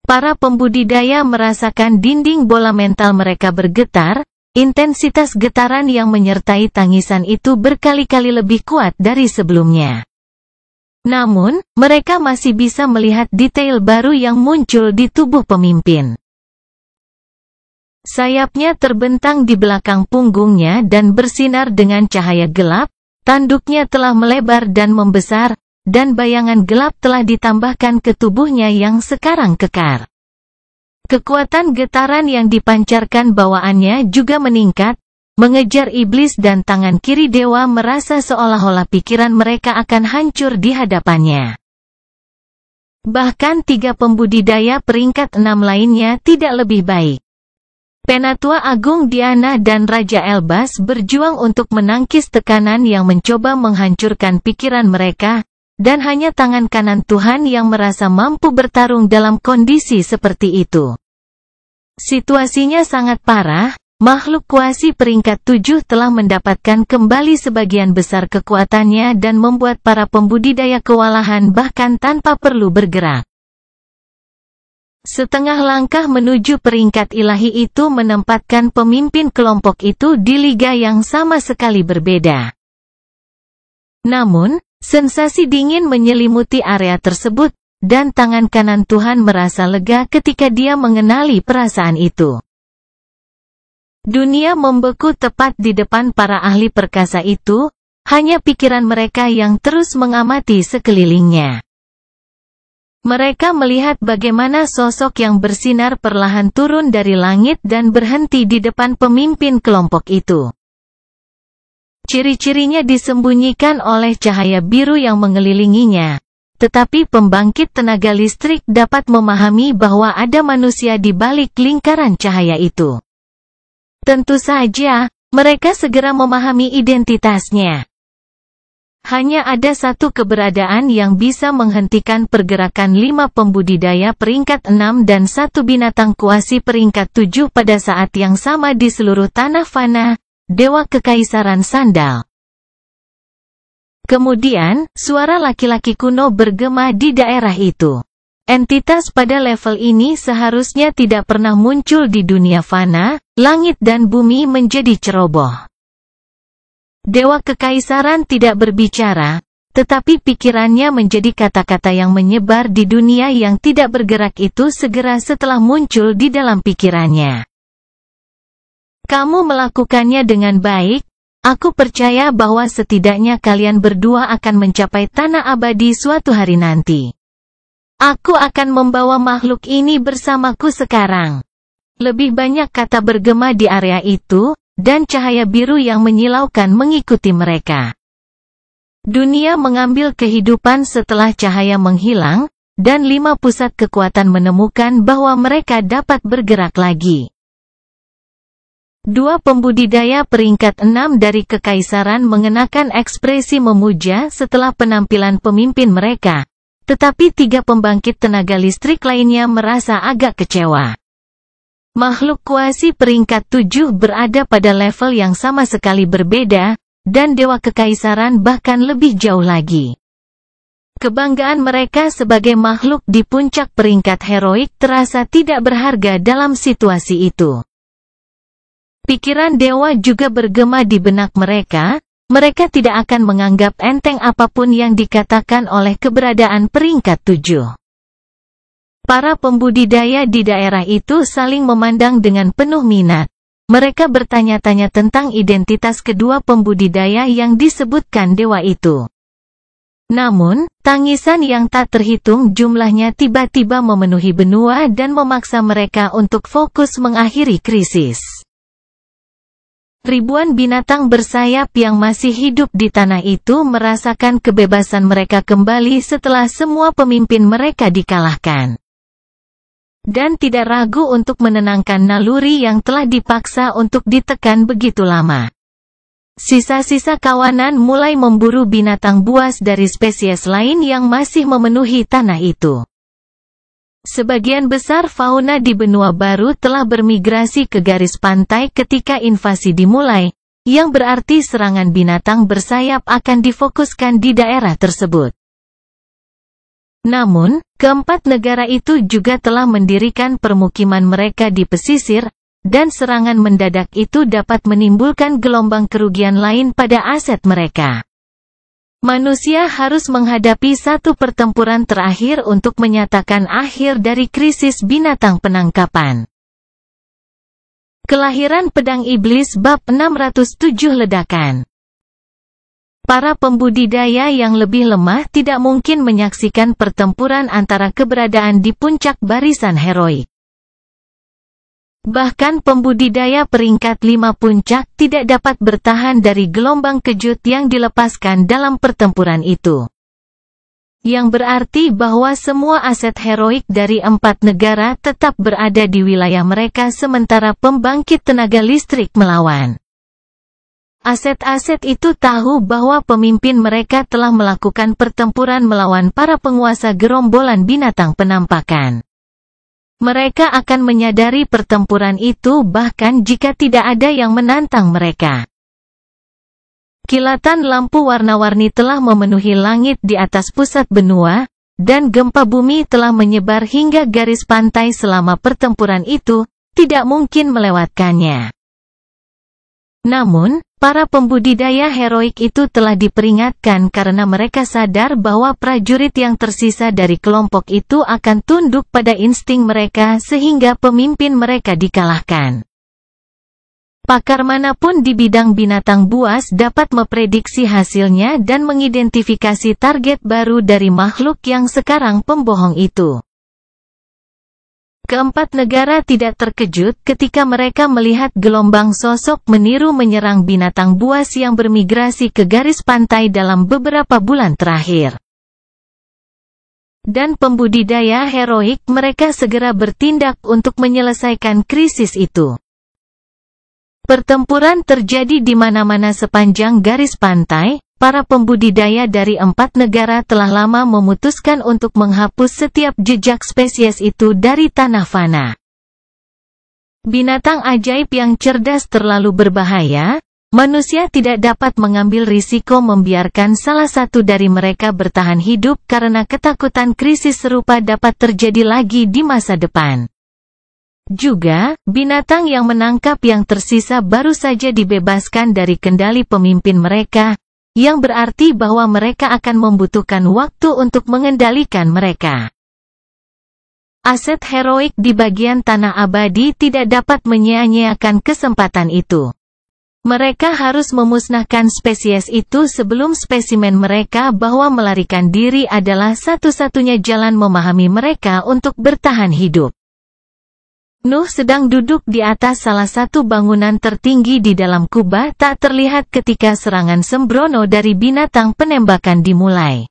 Para pembudidaya merasakan dinding bola mental mereka bergetar, intensitas getaran yang menyertai tangisan itu berkali-kali lebih kuat dari sebelumnya. Namun, mereka masih bisa melihat detail baru yang muncul di tubuh pemimpin. Sayapnya terbentang di belakang punggungnya dan bersinar dengan cahaya gelap, tanduknya telah melebar dan membesar, dan bayangan gelap telah ditambahkan ke tubuhnya yang sekarang kekar. Kekuatan getaran yang dipancarkan bawaannya juga meningkat, mengejar iblis dan tangan kiri dewa merasa seolah-olah pikiran mereka akan hancur di hadapannya. Bahkan 3 pembudidaya peringkat 6 lainnya tidak lebih baik. Penatua Agung Diana dan Raja Elbas berjuang untuk menangkis tekanan yang mencoba menghancurkan pikiran mereka, dan hanya tangan kanan Tuhan yang merasa mampu bertarung dalam kondisi seperti itu. Situasinya sangat parah, makhluk kuasi peringkat 7 telah mendapatkan kembali sebagian besar kekuatannya dan membuat para pembudidaya kewalahan bahkan tanpa perlu bergerak. Setengah langkah menuju peringkat ilahi itu menempatkan pemimpin kelompok itu di liga yang sama sekali berbeda. Namun, sensasi dingin menyelimuti area tersebut, dan tangan kanan Tuhan merasa lega ketika dia mengenali perasaan itu. Dunia membeku tepat di depan para ahli perkasa itu, hanya pikiran mereka yang terus mengamati sekelilingnya. Mereka melihat bagaimana sosok yang bersinar perlahan turun dari langit dan berhenti di depan pemimpin kelompok itu. Ciri-cirinya disembunyikan oleh cahaya biru yang mengelilinginya, tetapi pembangkit tenaga listrik dapat memahami bahwa ada manusia di balik lingkaran cahaya itu. Tentu saja, mereka segera memahami identitasnya. Hanya ada satu keberadaan yang bisa menghentikan pergerakan 5 pembudidaya peringkat 6 dan 1 binatang kuasi peringkat 7 pada saat yang sama di seluruh tanah fana, Dewa Kekaisaran Sandal. Kemudian, suara laki-laki kuno bergema di daerah itu. Entitas pada level ini seharusnya tidak pernah muncul di dunia fana, langit dan bumi menjadi ceroboh. Dewa Kekaisaran tidak berbicara, tetapi pikirannya menjadi kata-kata yang menyebar di dunia yang tidak bergerak itu segera setelah muncul di dalam pikirannya. Kamu melakukannya dengan baik, aku percaya bahwa setidaknya kalian berdua akan mencapai tanah abadi suatu hari nanti. Aku akan membawa makhluk ini bersamaku sekarang. Lebih banyak kata bergema di area itu, dan cahaya biru yang menyilaukan mengikuti mereka. Dunia mengambil kehidupan setelah cahaya menghilang, dan 5 pusat kekuatan menemukan bahwa mereka dapat bergerak lagi. 2 pembudidaya peringkat 6 dari Kekaisaran mengenakan ekspresi memuja setelah penampilan pemimpin mereka, tetapi 3 pembangkit tenaga listrik lainnya merasa agak kecewa. Makhluk kuasi peringkat 7 berada pada level yang sama sekali berbeda, dan Dewa Kekaisaran bahkan lebih jauh lagi. Kebanggaan mereka sebagai makhluk di puncak peringkat heroik terasa tidak berharga dalam situasi itu. Pikiran dewa juga bergema di benak mereka, mereka tidak akan menganggap enteng apapun yang dikatakan oleh keberadaan peringkat 7. Para pembudidaya di daerah itu saling memandang dengan penuh minat. Mereka bertanya-tanya tentang identitas kedua pembudidaya yang disebutkan dewa itu. Namun, tangisan yang tak terhitung jumlahnya tiba-tiba memenuhi benua dan memaksa mereka untuk fokus mengakhiri krisis. Ribuan binatang bersayap yang masih hidup di tanah itu merasakan kebebasan mereka kembali setelah semua pemimpin mereka dikalahkan. Dan tidak ragu untuk menenangkan naluri yang telah dipaksa untuk ditekan begitu lama. Sisa-sisa kawanan mulai memburu binatang buas dari spesies lain yang masih memenuhi tanah itu. Sebagian besar fauna di benua baru telah bermigrasi ke garis pantai ketika invasi dimulai, yang berarti serangan binatang bersayap akan difokuskan di daerah tersebut. Namun, keempat negara itu juga telah mendirikan permukiman mereka di pesisir, dan serangan mendadak itu dapat menimbulkan gelombang kerugian lain pada aset mereka. Manusia harus menghadapi satu pertempuran terakhir untuk menyatakan akhir dari krisis binatang penangkapan. Kelahiran Pedang Iblis bab 607 Ledakan. Para pembudidaya yang lebih lemah tidak mungkin menyaksikan pertempuran antara keberadaan di puncak barisan heroik. Bahkan pembudidaya peringkat 5 puncak tidak dapat bertahan dari gelombang kejut yang dilepaskan dalam pertempuran itu. Yang berarti bahwa semua aset heroik dari 4 negara tetap berada di wilayah mereka sementara pembangkit tenaga listrik melawan. Aset-aset itu tahu bahwa pemimpin mereka telah melakukan pertempuran melawan para penguasa gerombolan binatang penampakan. Mereka akan menyadari pertempuran itu bahkan jika tidak ada yang menantang mereka. Kilatan lampu warna-warni telah memenuhi langit di atas pusat benua, dan gempa bumi telah menyebar hingga garis pantai selama pertempuran itu, tidak mungkin melewatkannya. Namun, para pembudidaya heroik itu telah diperingatkan karena mereka sadar bahwa prajurit yang tersisa dari kelompok itu akan tunduk pada insting mereka sehingga pemimpin mereka dikalahkan. Pakar manapun di bidang binatang buas dapat memprediksi hasilnya dan mengidentifikasi target baru dari makhluk yang sekarang pembohong itu. Keempat negara tidak terkejut ketika mereka melihat gelombang sosok meniru menyerang binatang buas yang bermigrasi ke garis pantai dalam beberapa bulan terakhir. Dan pembudidaya heroik mereka segera bertindak untuk menyelesaikan krisis itu. Pertempuran terjadi di mana-mana sepanjang garis pantai. Para pembudidaya dari 4 negara telah lama memutuskan untuk menghapus setiap jejak spesies itu dari tanah fana. Binatang ajaib yang cerdas terlalu berbahaya, manusia tidak dapat mengambil risiko membiarkan salah satu dari mereka bertahan hidup karena ketakutan krisis serupa dapat terjadi lagi di masa depan. Juga, binatang yang menangkap yang tersisa baru saja dibebaskan dari kendali pemimpin mereka, yang berarti bahwa mereka akan membutuhkan waktu untuk mengendalikan mereka. Aset heroik di bagian tanah abadi tidak dapat menyia-nyiakan kesempatan itu. Mereka harus memusnahkan spesies itu sebelum spesimen mereka bahwa melarikan diri adalah satu-satunya jalan memahami mereka untuk bertahan hidup. Nuh sedang duduk di atas salah satu bangunan tertinggi di dalam kubah tak terlihat ketika serangan sembrono dari binatang penembakan dimulai.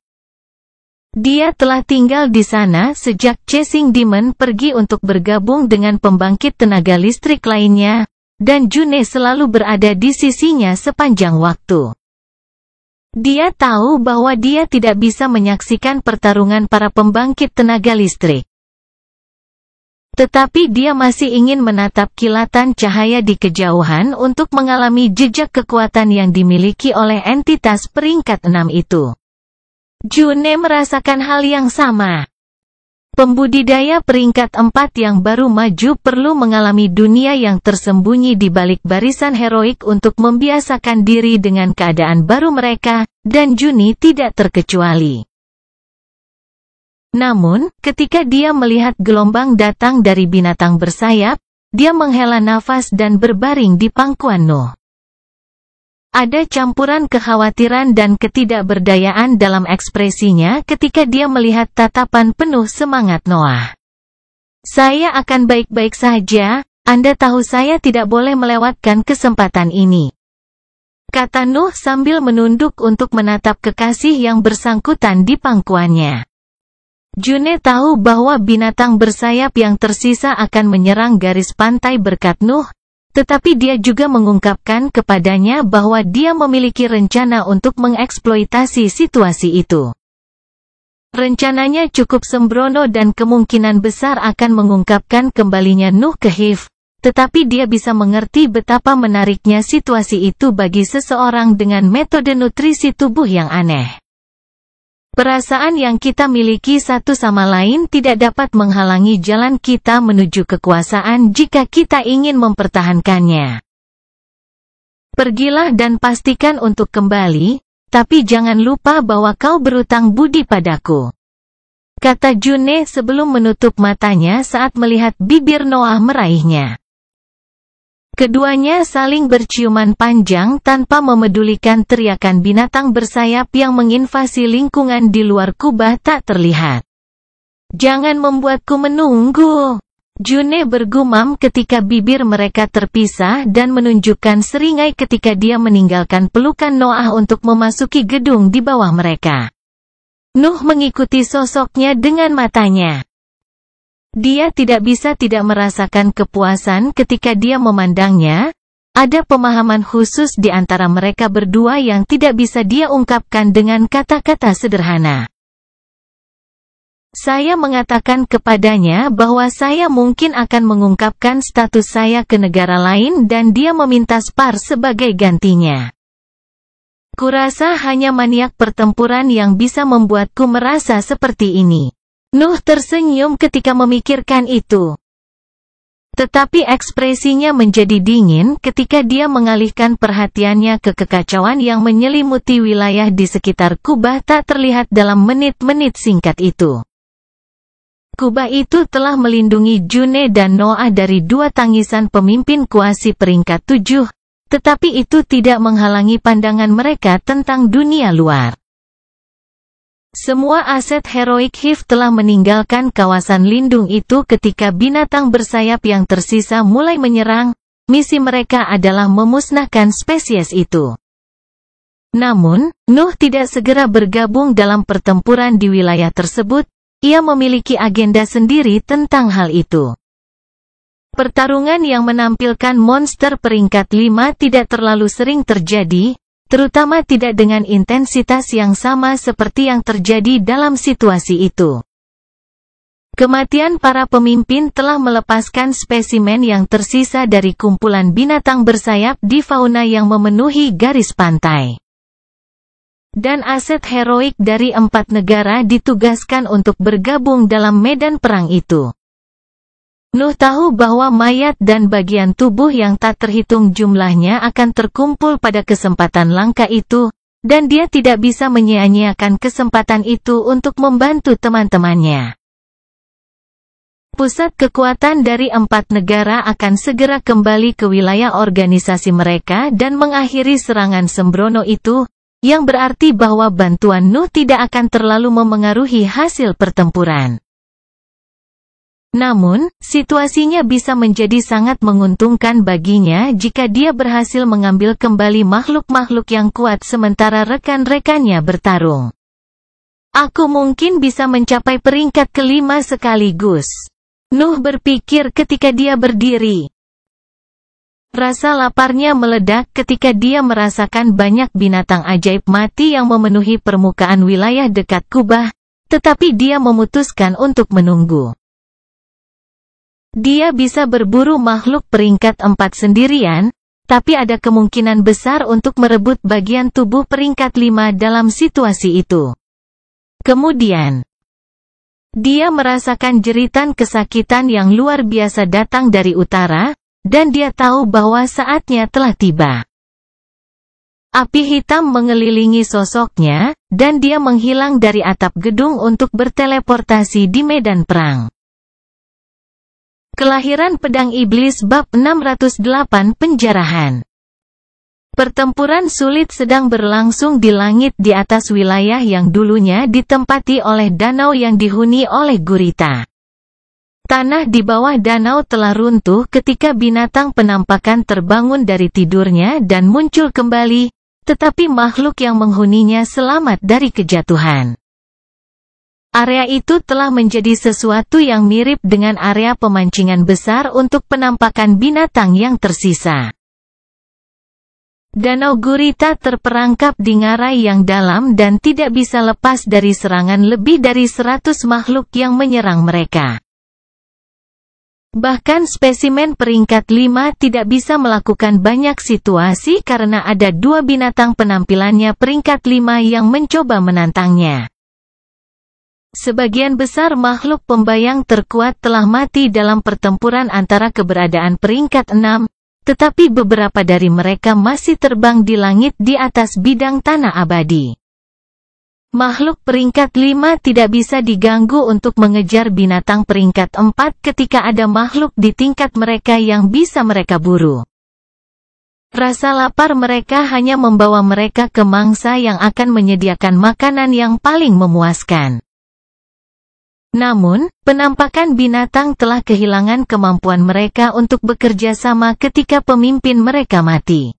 Dia telah tinggal di sana sejak Chasing Demon pergi untuk bergabung dengan pembangkit tenaga listrik lainnya, dan June selalu berada di sisinya sepanjang waktu. Dia tahu bahwa dia tidak bisa menyaksikan pertarungan para pembangkit tenaga listrik. Tetapi dia masih ingin menatap kilatan cahaya di kejauhan untuk mengalami jejak kekuatan yang dimiliki oleh entitas peringkat 6 itu. June merasakan hal yang sama. Pembudidaya peringkat 4 yang baru maju perlu mengalami dunia yang tersembunyi di balik barisan heroik untuk membiasakan diri dengan keadaan baru mereka, dan June tidak terkecuali. Namun, ketika dia melihat gelombang datang dari binatang bersayap, dia menghela nafas dan berbaring di pangkuan Nuh. Ada campuran kekhawatiran dan ketidakberdayaan dalam ekspresinya ketika dia melihat tatapan penuh semangat Noah. "Saya akan baik-baik saja," Anda tahu saya tidak boleh melewatkan kesempatan ini," kata Nuh sambil menunduk untuk menatap kekasih yang bersangkutan di pangkuannya. June tahu bahwa binatang bersayap yang tersisa akan menyerang garis pantai berkat Nuh, tetapi dia juga mengungkapkan kepadanya bahwa dia memiliki rencana untuk mengeksploitasi situasi itu. Rencananya cukup sembrono dan kemungkinan besar akan mengungkapkan kembalinya Nuh ke Hiv, tetapi dia bisa mengerti betapa menariknya situasi itu bagi seseorang dengan metode nutrisi tubuh yang aneh. Perasaan yang kita miliki satu sama lain tidak dapat menghalangi jalan kita menuju kekuasaan jika kita ingin mempertahankannya. Pergilah dan pastikan untuk kembali, tapi jangan lupa bahwa kau berutang budi padaku," kata June sebelum menutup matanya saat melihat bibir Noah meraihnya. Keduanya saling berciuman panjang tanpa memedulikan teriakan binatang bersayap yang menginvasi lingkungan di luar kubah tak terlihat. "Jangan membuatku menunggu," June bergumam ketika bibir mereka terpisah dan menunjukkan seringai ketika dia meninggalkan pelukan Noah untuk memasuki gedung di bawah mereka. Nuh mengikuti sosoknya dengan matanya. Dia tidak bisa tidak merasakan kepuasan ketika dia memandangnya. Ada pemahaman khusus di antara mereka berdua yang tidak bisa dia ungkapkan dengan kata-kata sederhana. Saya mengatakan kepadanya bahwa saya mungkin akan mengungkapkan status saya ke negara lain dan dia meminta Spar sebagai gantinya. Kurasa hanya maniak pertempuran yang bisa membuatku merasa seperti ini. Nuh tersenyum ketika memikirkan itu. Tetapi ekspresinya menjadi dingin ketika dia mengalihkan perhatiannya ke kekacauan yang menyelimuti wilayah di sekitar kubah tak terlihat dalam menit-menit singkat itu. Kubah itu telah melindungi June dan Noah dari dua tangisan pemimpin kuasi peringkat 7, tetapi itu tidak menghalangi pandangan mereka tentang dunia luar. Semua aset heroik Hiv telah meninggalkan kawasan lindung itu ketika binatang bersayap yang tersisa mulai menyerang. Misi mereka adalah memusnahkan spesies itu. Namun, Nuh tidak segera bergabung dalam pertempuran di wilayah tersebut. Ia memiliki agenda sendiri tentang hal itu. Pertarungan yang menampilkan monster peringkat 5 tidak terlalu sering terjadi, terutama tidak dengan intensitas yang sama seperti yang terjadi dalam situasi itu. Kematian para pemimpin telah melepaskan spesimen yang tersisa dari kumpulan binatang bersayap di fauna yang memenuhi garis pantai. Dan aset heroik dari 4 negara ditugaskan untuk bergabung dalam medan perang itu. Nuh tahu bahwa mayat dan bagian tubuh yang tak terhitung jumlahnya akan terkumpul pada kesempatan langka itu, dan dia tidak bisa menyia-nyiakan kesempatan itu untuk membantu teman-temannya. Pusat kekuatan dari 4 negara akan segera kembali ke wilayah organisasi mereka dan mengakhiri serangan sembrono itu, yang berarti bahwa bantuan Nuh tidak akan terlalu memengaruhi hasil pertempuran. Namun, situasinya bisa menjadi sangat menguntungkan baginya jika dia berhasil mengambil kembali makhluk-makhluk yang kuat sementara rekan-rekannya bertarung. "Aku mungkin bisa mencapai peringkat ke-5 sekaligus," Nuh berpikir ketika dia berdiri. Rasa laparnya meledak ketika dia merasakan banyak binatang ajaib mati yang memenuhi permukaan wilayah dekat kubah, tetapi dia memutuskan untuk menunggu. Dia bisa berburu makhluk peringkat 4 sendirian, tapi ada kemungkinan besar untuk merebut bagian tubuh peringkat 5 dalam situasi itu. Kemudian, dia merasakan jeritan kesakitan yang luar biasa datang dari utara, dan dia tahu bahwa saatnya telah tiba. Api hitam mengelilingi sosoknya, dan dia menghilang dari atap gedung untuk berteleportasi di medan perang. Kelahiran Pedang Iblis Bab 608 Penjarahan. Pertempuran sulit sedang berlangsung di langit di atas wilayah yang dulunya ditempati oleh danau yang dihuni oleh gurita. Tanah di bawah danau telah runtuh ketika binatang penampakan terbangun dari tidurnya dan muncul kembali, tetapi makhluk yang menghuninya selamat dari kejatuhan. Area itu telah menjadi sesuatu yang mirip dengan area pemancingan besar untuk penampakan binatang yang tersisa. Danau Gurita terperangkap di ngarai yang dalam dan tidak bisa lepas dari serangan lebih dari 100 makhluk yang menyerang mereka. Bahkan spesimen peringkat 5 tidak bisa melakukan banyak situasi karena ada 2 binatang penampilannya peringkat 5 yang mencoba menantangnya. Sebagian besar makhluk pembayang terkuat telah mati dalam pertempuran antara keberadaan peringkat 6, tetapi beberapa dari mereka masih terbang di langit di atas bidang tanah abadi. Makhluk peringkat 5 tidak bisa diganggu untuk mengejar binatang peringkat 4 ketika ada makhluk di tingkat mereka yang bisa mereka buru. Rasa lapar mereka hanya membawa mereka ke mangsa yang akan menyediakan makanan yang paling memuaskan. Namun, penampakan binatang telah kehilangan kemampuan mereka untuk bekerja sama ketika pemimpin mereka mati.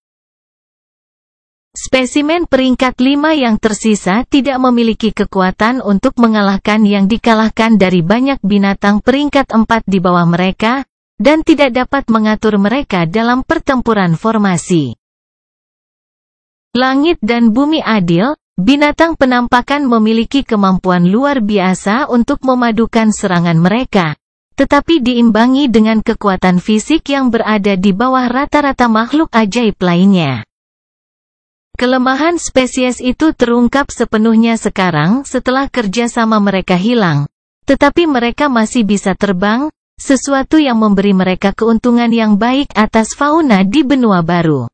Spesimen peringkat 5 yang tersisa tidak memiliki kekuatan untuk mengalahkan yang dikalahkan dari banyak binatang peringkat 4 di bawah mereka, dan tidak dapat mengatur mereka dalam pertempuran formasi. Langit dan bumi adil, binatang penampakan memiliki kemampuan luar biasa untuk memadukan serangan mereka, tetapi diimbangi dengan kekuatan fisik yang berada di bawah rata-rata makhluk ajaib lainnya. Kelemahan spesies itu terungkap sepenuhnya sekarang setelah kerjasama mereka hilang, tetapi mereka masih bisa terbang, sesuatu yang memberi mereka keuntungan yang baik atas fauna di benua baru.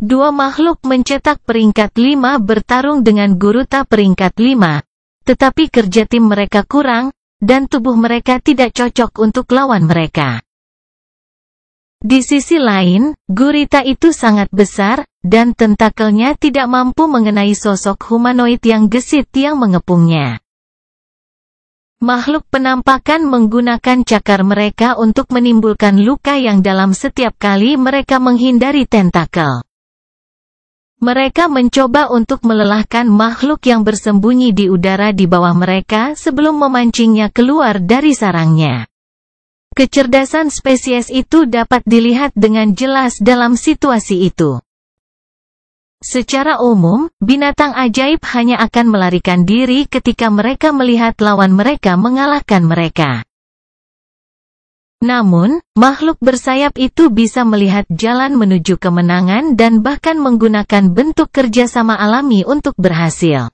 2 makhluk mencetak peringkat 5 bertarung dengan Guruta peringkat 5, tetapi kerja tim mereka kurang, dan tubuh mereka tidak cocok untuk lawan mereka. Di sisi lain, gurita itu sangat besar, dan tentakelnya tidak mampu mengenai sosok humanoid yang gesit yang mengepungnya. Makhluk penampakan menggunakan cakar mereka untuk menimbulkan luka yang dalam setiap kali mereka menghindari tentakel. Mereka mencoba untuk melelahkan makhluk yang bersembunyi di udara di bawah mereka sebelum memancingnya keluar dari sarangnya. Kecerdasan spesies itu dapat dilihat dengan jelas dalam situasi itu. Secara umum, binatang ajaib hanya akan melarikan diri ketika mereka melihat lawan mereka mengalahkan mereka. Namun, makhluk bersayap itu bisa melihat jalan menuju kemenangan dan bahkan menggunakan bentuk kerjasama alami untuk berhasil.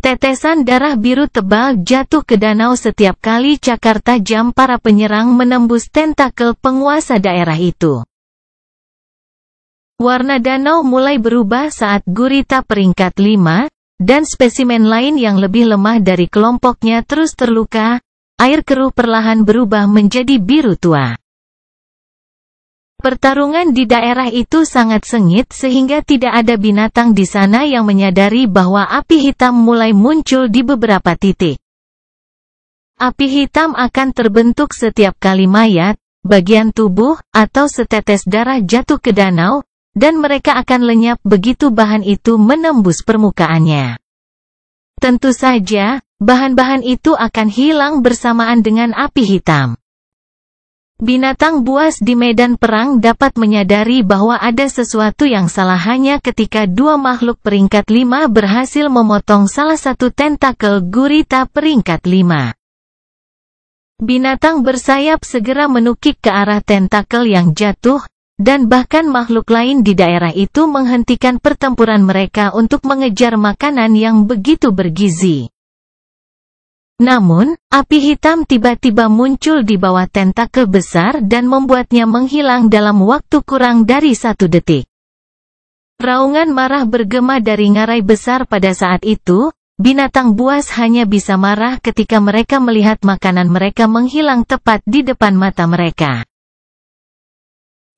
Tetesan darah biru tebal jatuh ke danau setiap kali cakar tajam para penyerang menembus tentakel penguasa daerah itu. Warna danau mulai berubah saat gurita peringkat 5, dan spesimen lain yang lebih lemah dari kelompoknya terus terluka. Air keruh perlahan berubah menjadi biru tua. Pertarungan di daerah itu sangat sengit sehingga tidak ada binatang di sana yang menyadari bahwa api hitam mulai muncul di beberapa titik. Api hitam akan terbentuk setiap kali mayat, bagian tubuh, atau setetes darah jatuh ke danau, dan mereka akan lenyap begitu bahan itu menembus permukaannya. Tentu saja, bahan-bahan itu akan hilang bersamaan dengan api hitam. Binatang buas di medan perang dapat menyadari bahwa ada sesuatu yang salah hanya ketika 2 makhluk peringkat 5 berhasil memotong salah satu tentakel gurita peringkat 5. Binatang bersayap segera menukik ke arah tentakel yang jatuh, dan bahkan makhluk lain di daerah itu menghentikan pertempuran mereka untuk mengejar makanan yang begitu bergizi. Namun, api hitam tiba-tiba muncul di bawah tentakel besar dan membuatnya menghilang dalam waktu kurang dari 1 detik. Raungan marah bergema dari ngarai besar pada saat itu. Binatang buas hanya bisa marah ketika mereka melihat makanan mereka menghilang tepat di depan mata mereka.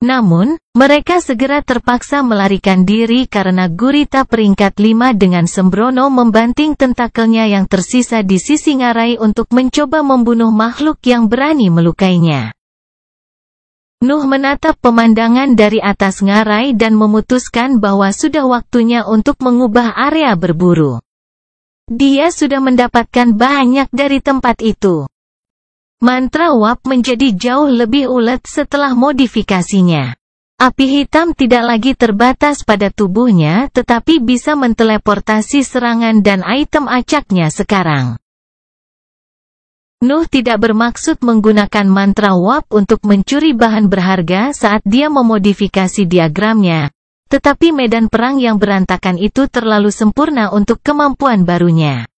Namun, mereka segera terpaksa melarikan diri karena gurita peringkat 5 dengan sembrono membanting tentakelnya yang tersisa di sisi ngarai untuk mencoba membunuh makhluk yang berani melukainya. Nuh menatap pemandangan dari atas ngarai dan memutuskan bahwa sudah waktunya untuk mengubah area berburu. Dia sudah mendapatkan banyak dari tempat itu. Mantra uap menjadi jauh lebih ulet setelah modifikasinya. Api hitam tidak lagi terbatas pada tubuhnya tetapi bisa menteleportasi serangan dan item acaknya sekarang. Nuh tidak bermaksud menggunakan mantra uap untuk mencuri bahan berharga saat dia memodifikasi diagramnya, tetapi medan perang yang berantakan itu terlalu sempurna untuk kemampuan barunya.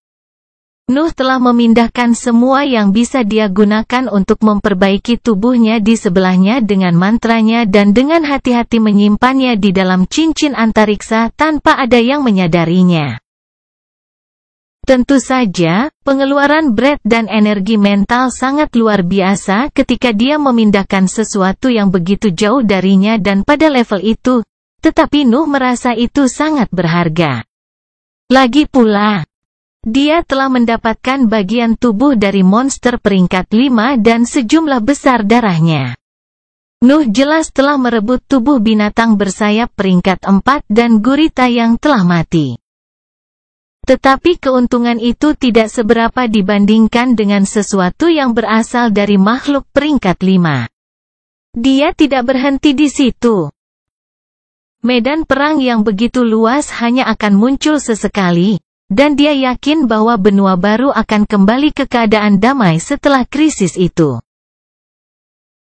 Nuh telah memindahkan semua yang bisa dia gunakan untuk memperbaiki tubuhnya di sebelahnya dengan mantranya dan dengan hati-hati menyimpannya di dalam cincin antariksa tanpa ada yang menyadarinya. Tentu saja, pengeluaran breath dan energi mental sangat luar biasa ketika dia memindahkan sesuatu yang begitu jauh darinya dan pada level itu, tetapi Nuh merasa itu sangat berharga. Lagi pula, dia telah mendapatkan bagian tubuh dari monster peringkat 5 dan sejumlah besar darahnya. Nuh jelas telah merebut tubuh binatang bersayap peringkat 4 dan gurita yang telah mati. Tetapi keuntungan itu tidak seberapa dibandingkan dengan sesuatu yang berasal dari makhluk peringkat 5. Dia tidak berhenti di situ. Medan perang yang begitu luas hanya akan muncul sesekali, dan dia yakin bahwa benua baru akan kembali ke keadaan damai setelah krisis itu.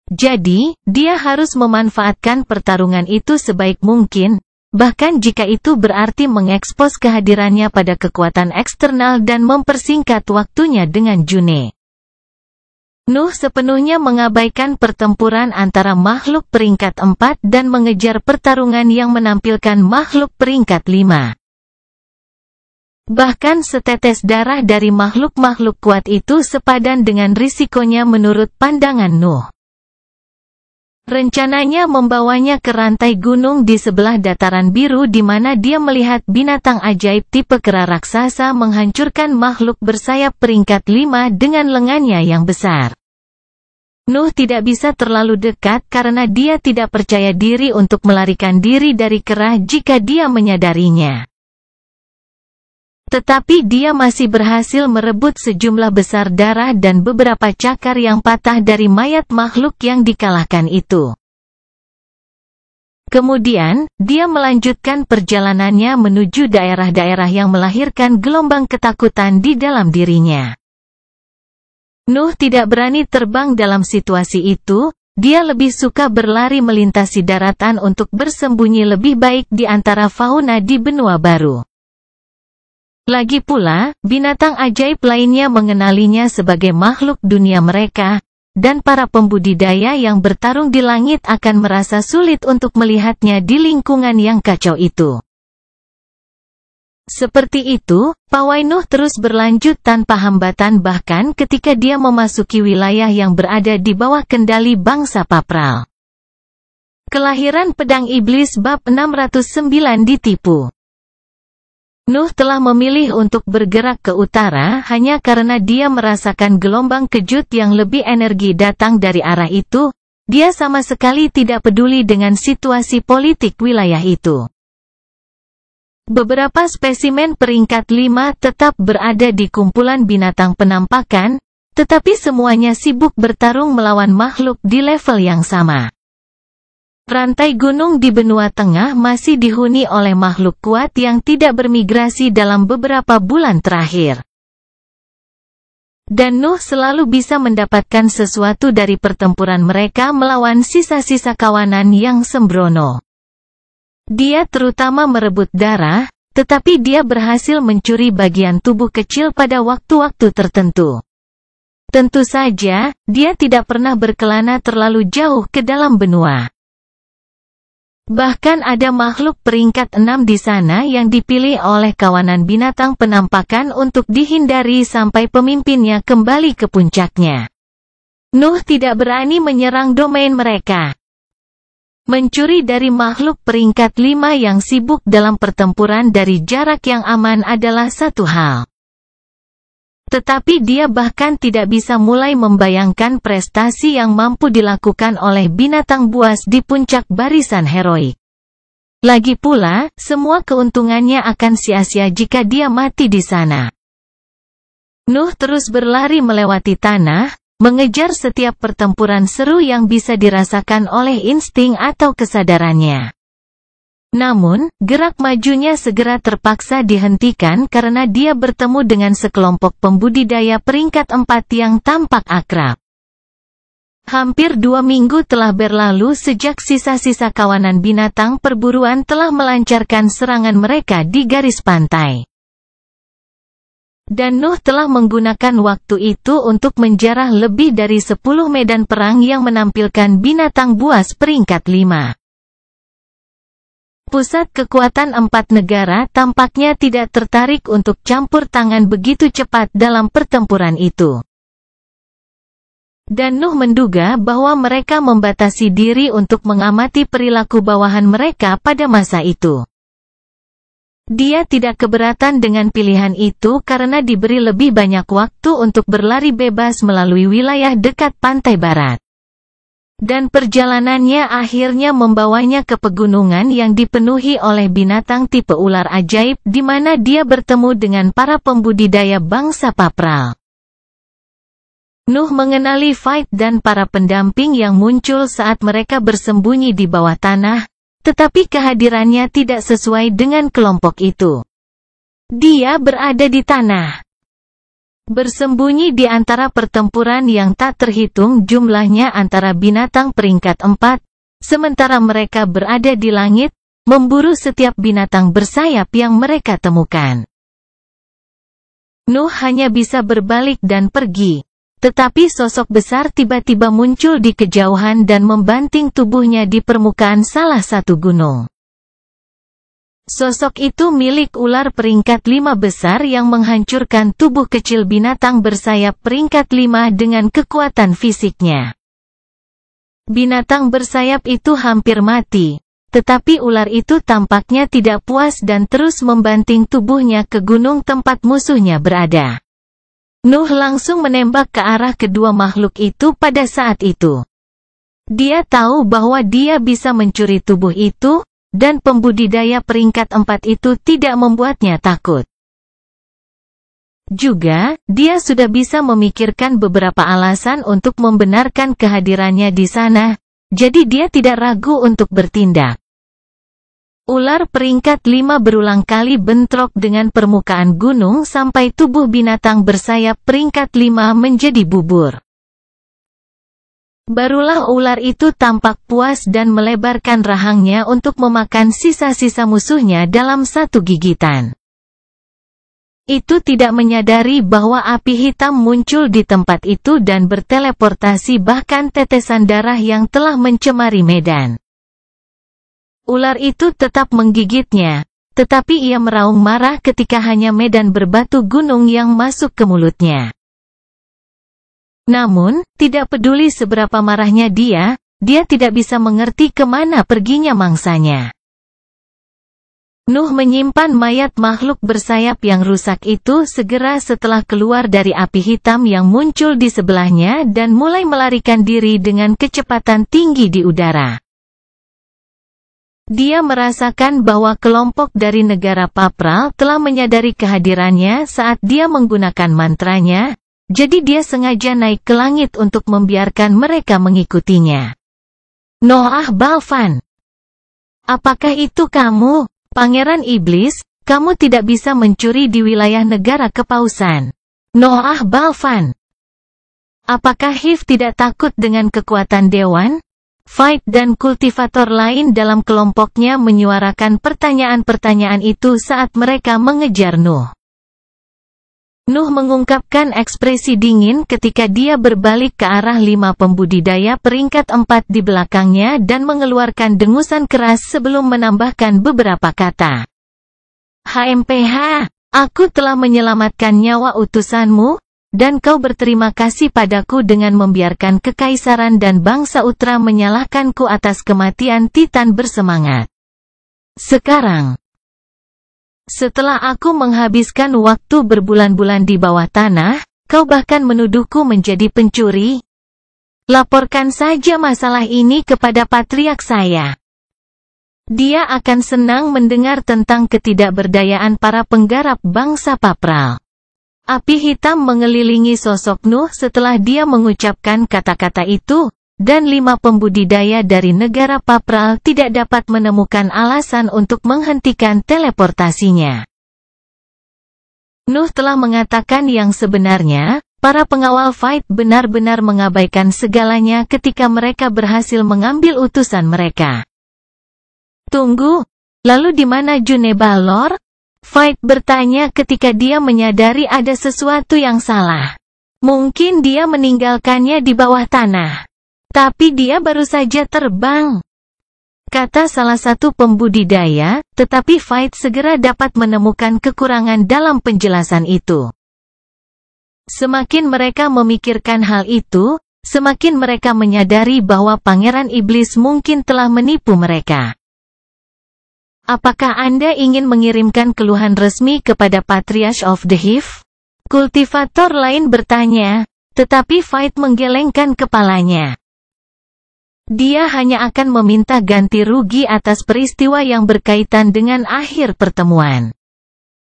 Jadi, dia harus memanfaatkan pertarungan itu sebaik mungkin, bahkan jika itu berarti mengekspos kehadirannya pada kekuatan eksternal dan mempersingkat waktunya dengan June. Nuh sepenuhnya mengabaikan pertempuran antara makhluk peringkat 4 dan mengejar pertarungan yang menampilkan makhluk peringkat 5. Bahkan setetes darah dari makhluk-makhluk kuat itu sepadan dengan risikonya menurut pandangan Nuh. Rencananya membawanya ke rantai gunung di sebelah dataran biru di mana dia melihat binatang ajaib tipe kera raksasa menghancurkan makhluk bersayap peringkat 5 dengan lengannya yang besar. Nuh tidak bisa terlalu dekat karena dia tidak percaya diri untuk melarikan diri dari kera jika dia menyadarinya. Tetapi dia masih berhasil merebut sejumlah besar darah dan beberapa cakar yang patah dari mayat makhluk yang dikalahkan itu. Kemudian, dia melanjutkan perjalanannya menuju daerah-daerah yang melahirkan gelombang ketakutan di dalam dirinya. Nuh tidak berani terbang dalam situasi itu, dia lebih suka berlari melintasi daratan untuk bersembunyi lebih baik di antara fauna di benua baru. Lagi pula, binatang ajaib lainnya mengenalinya sebagai makhluk dunia mereka, dan para pembudidaya yang bertarung di langit akan merasa sulit untuk melihatnya di lingkungan yang kacau itu. Seperti itu, pawai Nuh terus berlanjut tanpa hambatan bahkan ketika dia memasuki wilayah yang berada di bawah kendali bangsa Papral. Kelahiran Pedang Iblis bab 609 ditipu. Nuh telah memilih untuk bergerak ke utara hanya karena dia merasakan gelombang kejut yang lebih energi datang dari arah itu. Dia sama sekali tidak peduli dengan situasi politik wilayah itu. Beberapa spesimen peringkat 5 tetap berada di kumpulan binatang penampakan, tetapi semuanya sibuk bertarung melawan makhluk di level yang sama. Rantai gunung di benua tengah masih dihuni oleh makhluk kuat yang tidak bermigrasi dalam beberapa bulan terakhir. Dan Nuh selalu bisa mendapatkan sesuatu dari pertempuran mereka melawan sisa-sisa kawanan yang sembrono. Dia terutama merebut darah, tetapi dia berhasil mencuri bagian tubuh kecil pada waktu-waktu tertentu. Tentu saja, dia tidak pernah berkelana terlalu jauh ke dalam benua. Bahkan ada makhluk peringkat 6 di sana yang dipilih oleh kawanan binatang penampakan untuk dihindari sampai pemimpinnya kembali ke puncaknya. Nuh tidak berani menyerang domain mereka. Mencuri dari makhluk peringkat 5 yang sibuk dalam pertempuran dari jarak yang aman adalah satu hal. Tetapi dia bahkan tidak bisa mulai membayangkan prestasi yang mampu dilakukan oleh binatang buas di puncak barisan heroik. Lagi pula, semua keuntungannya akan sia-sia jika dia mati di sana. Nuh terus berlari melewati tanah, mengejar setiap pertempuran seru yang bisa dirasakan oleh insting atau kesadarannya. Namun, gerak majunya segera terpaksa dihentikan karena dia bertemu dengan sekelompok pembudidaya peringkat 4 yang tampak akrab. Hampir 2 minggu telah berlalu sejak sisa-sisa kawanan binatang perburuan telah melancarkan serangan mereka di garis pantai. Dan Nuh telah menggunakan waktu itu untuk menjarah lebih dari 10 medan perang yang menampilkan binatang buas peringkat 5. Pusat kekuatan 4 negara tampaknya tidak tertarik untuk campur tangan begitu cepat dalam pertempuran itu. Dan Nuh menduga bahwa mereka membatasi diri untuk mengamati perilaku bawahan mereka pada masa itu. Dia tidak keberatan dengan pilihan itu karena diberi lebih banyak waktu untuk berlari bebas melalui wilayah dekat pantai barat. Dan perjalanannya akhirnya membawanya ke pegunungan yang dipenuhi oleh binatang tipe ular ajaib di mana dia bertemu dengan para pembudidaya bangsa Papral. Nuh mengenali Fight dan para pendamping yang muncul saat mereka bersembunyi di bawah tanah, tetapi kehadirannya tidak sesuai dengan kelompok itu. Dia berada di tanah, bersembunyi di antara pertempuran yang tak terhitung jumlahnya antara binatang peringkat 4, sementara mereka berada di langit, memburu setiap binatang bersayap yang mereka temukan. Nuh hanya bisa berbalik dan pergi. Tetapi sosok besar tiba-tiba muncul di kejauhan dan membanting tubuhnya di permukaan salah satu gunung. Sosok itu milik ular peringkat 5 besar yang menghancurkan tubuh kecil binatang bersayap peringkat 5 dengan kekuatan fisiknya. Binatang bersayap itu hampir mati, tetapi ular itu tampaknya tidak puas dan terus membanting tubuhnya ke gunung tempat musuhnya berada. Nuh langsung menembak ke arah kedua makhluk itu pada saat itu. Dia tahu bahwa dia bisa mencuri tubuh itu, dan pembudidaya peringkat 4 itu tidak membuatnya takut. Juga, dia sudah bisa memikirkan beberapa alasan untuk membenarkan kehadirannya di sana, jadi dia tidak ragu untuk bertindak. Ular peringkat 5 berulang kali bentrok dengan permukaan gunung sampai tubuh binatang bersayap peringkat 5 menjadi bubur. Barulah ular itu tampak puas dan melebarkan rahangnya untuk memakan sisa-sisa musuhnya dalam satu gigitan. Itu tidak menyadari bahwa api hitam muncul di tempat itu dan berteleportasi bahkan tetesan darah yang telah mencemari medan. Ular itu tetap menggigitnya, tetapi ia meraung marah ketika hanya medan berbatu gunung yang masuk ke mulutnya. Namun, tidak peduli seberapa marahnya dia tidak bisa mengerti kemana perginya mangsanya. Nuh menyimpan mayat makhluk bersayap yang rusak itu segera setelah keluar dari api hitam yang muncul di sebelahnya dan mulai melarikan diri dengan kecepatan tinggi di udara. Dia merasakan bahwa kelompok dari negara Papral telah menyadari kehadirannya saat dia menggunakan mantranya, jadi dia sengaja naik ke langit untuk membiarkan mereka mengikutinya. Noah Balvan. Apakah itu kamu, Pangeran Iblis? Kamu tidak bisa mencuri di wilayah negara kepausan. Noah Balvan. Apakah Hiv tidak takut dengan kekuatan dewan? Fight dan kultivator lain dalam kelompoknya menyuarakan pertanyaan-pertanyaan itu saat mereka mengejar Nuh. Nuh mengungkapkan ekspresi dingin ketika dia berbalik ke arah 5 pembudidaya peringkat 4 di belakangnya dan mengeluarkan dengusan keras sebelum menambahkan beberapa kata. HMPH, aku telah menyelamatkan nyawa utusanmu, dan kau berterima kasih padaku dengan membiarkan kekaisaran dan bangsa Utra menyalahkanku atas kematian Titan bersemangat. Sekarang, setelah aku menghabiskan waktu berbulan-bulan di bawah tanah, kau bahkan menuduhku menjadi pencuri? Laporkan saja masalah ini kepada patriark saya. Dia akan senang mendengar tentang ketidakberdayaan para penggarap bangsa Papral. Api hitam mengelilingi sosok Nuh setelah dia mengucapkan kata-kata itu, dan 5 pembudidaya dari negara Papral tidak dapat menemukan alasan untuk menghentikan teleportasinya. Nuh telah mengatakan yang sebenarnya, para pengawal Fight benar-benar mengabaikan segalanya ketika mereka berhasil mengambil utusan mereka. Tunggu, lalu di mana June Balor? Fight bertanya ketika dia menyadari ada sesuatu yang salah. Mungkin dia meninggalkannya di bawah tanah. Tapi dia baru saja terbang, kata salah satu pembudidaya, tetapi Fight segera dapat menemukan kekurangan dalam penjelasan itu. Semakin mereka memikirkan hal itu, semakin mereka menyadari bahwa Pangeran Iblis mungkin telah menipu mereka. Apakah Anda ingin mengirimkan keluhan resmi kepada Patriarch of the Hive? Kultivator lain bertanya, tetapi Fight menggelengkan kepalanya. Dia hanya akan meminta ganti rugi atas peristiwa yang berkaitan dengan akhir pertemuan.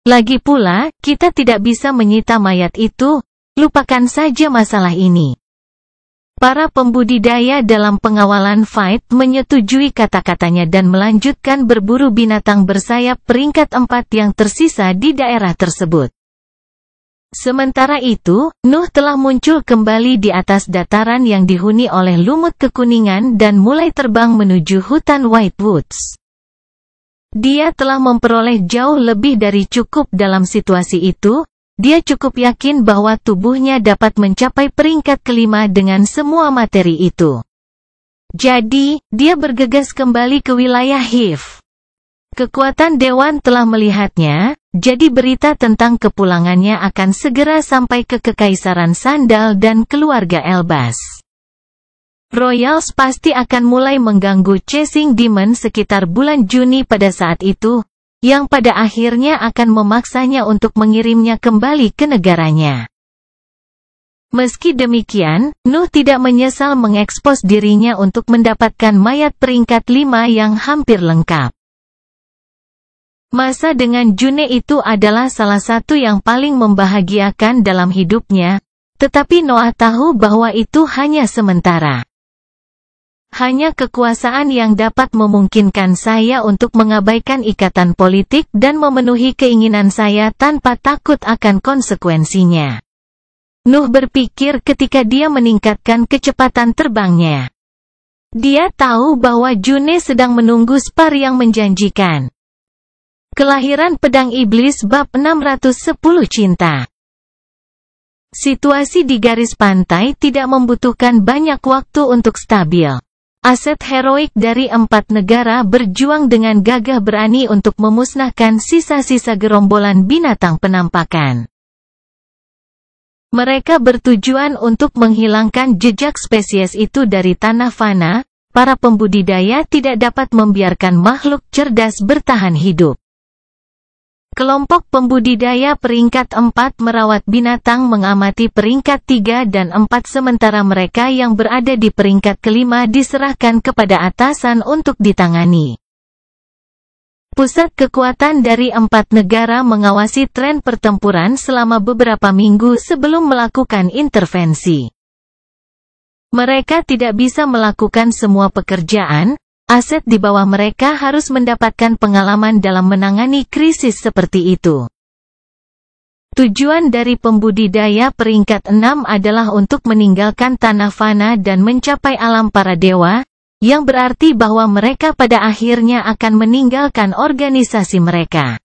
Lagi pula, kita tidak bisa menyita mayat itu, lupakan saja masalah ini. Para pembudidaya dalam pengawalan Fight menyetujui kata-katanya dan melanjutkan berburu binatang bersayap peringkat 4 yang tersisa di daerah tersebut. Sementara itu, Nuh telah muncul kembali di atas dataran yang dihuni oleh lumut kekuningan dan mulai terbang menuju hutan White Woods. Dia telah memperoleh jauh lebih dari cukup dalam situasi itu. Dia cukup yakin bahwa tubuhnya dapat mencapai peringkat kelima dengan semua materi itu. Jadi, dia bergegas kembali ke wilayah Hive. Kekuatan Dewan telah melihatnya, jadi berita tentang kepulangannya akan segera sampai ke Kekaisaran Sandal dan keluarga Elbas. Royals pasti akan mulai mengganggu Chasing Demon sekitar bulan Juni pada saat itu, yang pada akhirnya akan memaksanya untuk mengirimnya kembali ke negaranya. Meski demikian, Nuh tidak menyesal mengekspos dirinya untuk mendapatkan mayat peringkat 5 yang hampir lengkap. Masa dengan June itu adalah salah satu yang paling membahagiakan dalam hidupnya, tetapi Noah tahu bahwa itu hanya sementara. Hanya kekuasaan yang dapat memungkinkan saya untuk mengabaikan ikatan politik dan memenuhi keinginan saya tanpa takut akan konsekuensinya. Nuh berpikir ketika dia meningkatkan kecepatan terbangnya. Dia tahu bahwa June sedang menunggu spar yang menjanjikan. Kelahiran Pedang Iblis bab 610 Cinta. Situasi di garis pantai tidak membutuhkan banyak waktu untuk stabil. Aset heroik dari 4 negara berjuang dengan gagah berani untuk memusnahkan sisa-sisa gerombolan binatang penampakan. Mereka bertujuan untuk menghilangkan jejak spesies itu dari tanah fana. Para pembudidaya tidak dapat membiarkan makhluk cerdas bertahan hidup. Kelompok pembudidaya peringkat 4 merawat binatang mengamati peringkat 3 dan 4 sementara mereka yang berada di peringkat kelima diserahkan kepada atasan untuk ditangani. Pusat kekuatan dari 4 negara mengawasi tren pertempuran selama beberapa minggu sebelum melakukan intervensi. Mereka tidak bisa melakukan semua pekerjaan. Aset di bawah mereka harus mendapatkan pengalaman dalam menangani krisis seperti itu. Tujuan dari pembudidaya peringkat 6 adalah untuk meninggalkan tanah fana dan mencapai alam para dewa, yang berarti bahwa mereka pada akhirnya akan meninggalkan organisasi mereka.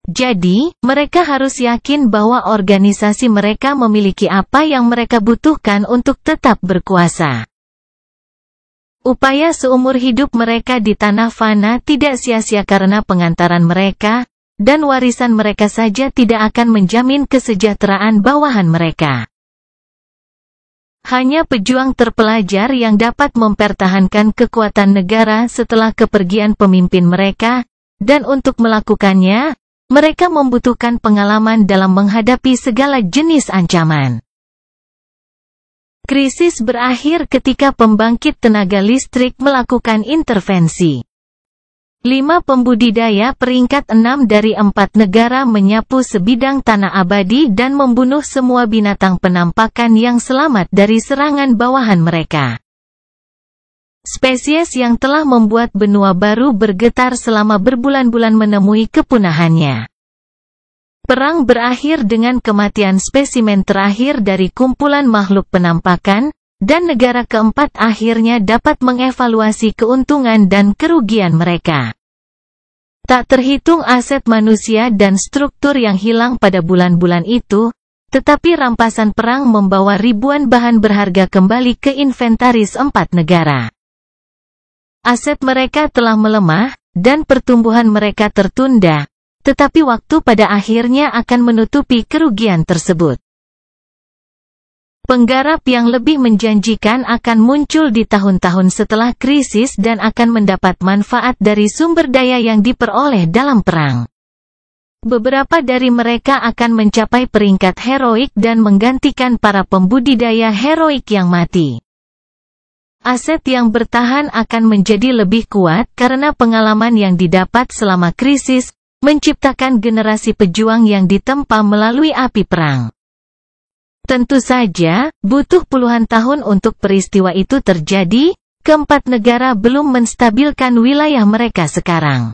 Jadi, mereka harus yakin bahwa organisasi mereka memiliki apa yang mereka butuhkan untuk tetap berkuasa. Upaya seumur hidup mereka di tanah fana tidak sia-sia karena pengantaran mereka, dan warisan mereka saja tidak akan menjamin kesejahteraan bawahan mereka. Hanya pejuang terpelajar yang dapat mempertahankan kekuatan negara setelah kepergian pemimpin mereka, dan untuk melakukannya, mereka membutuhkan pengalaman dalam menghadapi segala jenis ancaman. Krisis berakhir ketika pembangkit tenaga listrik melakukan intervensi. 5 pembudidaya peringkat 6 dari 4 negara menyapu sebidang tanah abadi dan membunuh semua binatang penampakan yang selamat dari serangan bawahan mereka. Spesies yang telah membuat benua baru bergetar selama berbulan-bulan menemui kepunahannya. Perang berakhir dengan kematian spesimen terakhir dari kumpulan makhluk penampakan, dan negara keempat akhirnya dapat mengevaluasi keuntungan dan kerugian mereka. Tak terhitung aset manusia dan struktur yang hilang pada bulan-bulan itu, tetapi rampasan perang membawa ribuan bahan berharga kembali ke inventaris 4 negara. Aset mereka telah melemah, dan pertumbuhan mereka tertunda, tetapi waktu pada akhirnya akan menutupi kerugian tersebut. Penggarap yang lebih menjanjikan akan muncul di tahun-tahun setelah krisis dan akan mendapat manfaat dari sumber daya yang diperoleh dalam perang. Beberapa dari mereka akan mencapai peringkat heroik dan menggantikan para pembudidaya heroik yang mati. Aset yang bertahan akan menjadi lebih kuat karena pengalaman yang didapat selama krisis, menciptakan generasi pejuang yang ditempa melalui api perang. Tentu saja, butuh puluhan tahun untuk peristiwa itu terjadi, keempat negara belum menstabilkan wilayah mereka sekarang.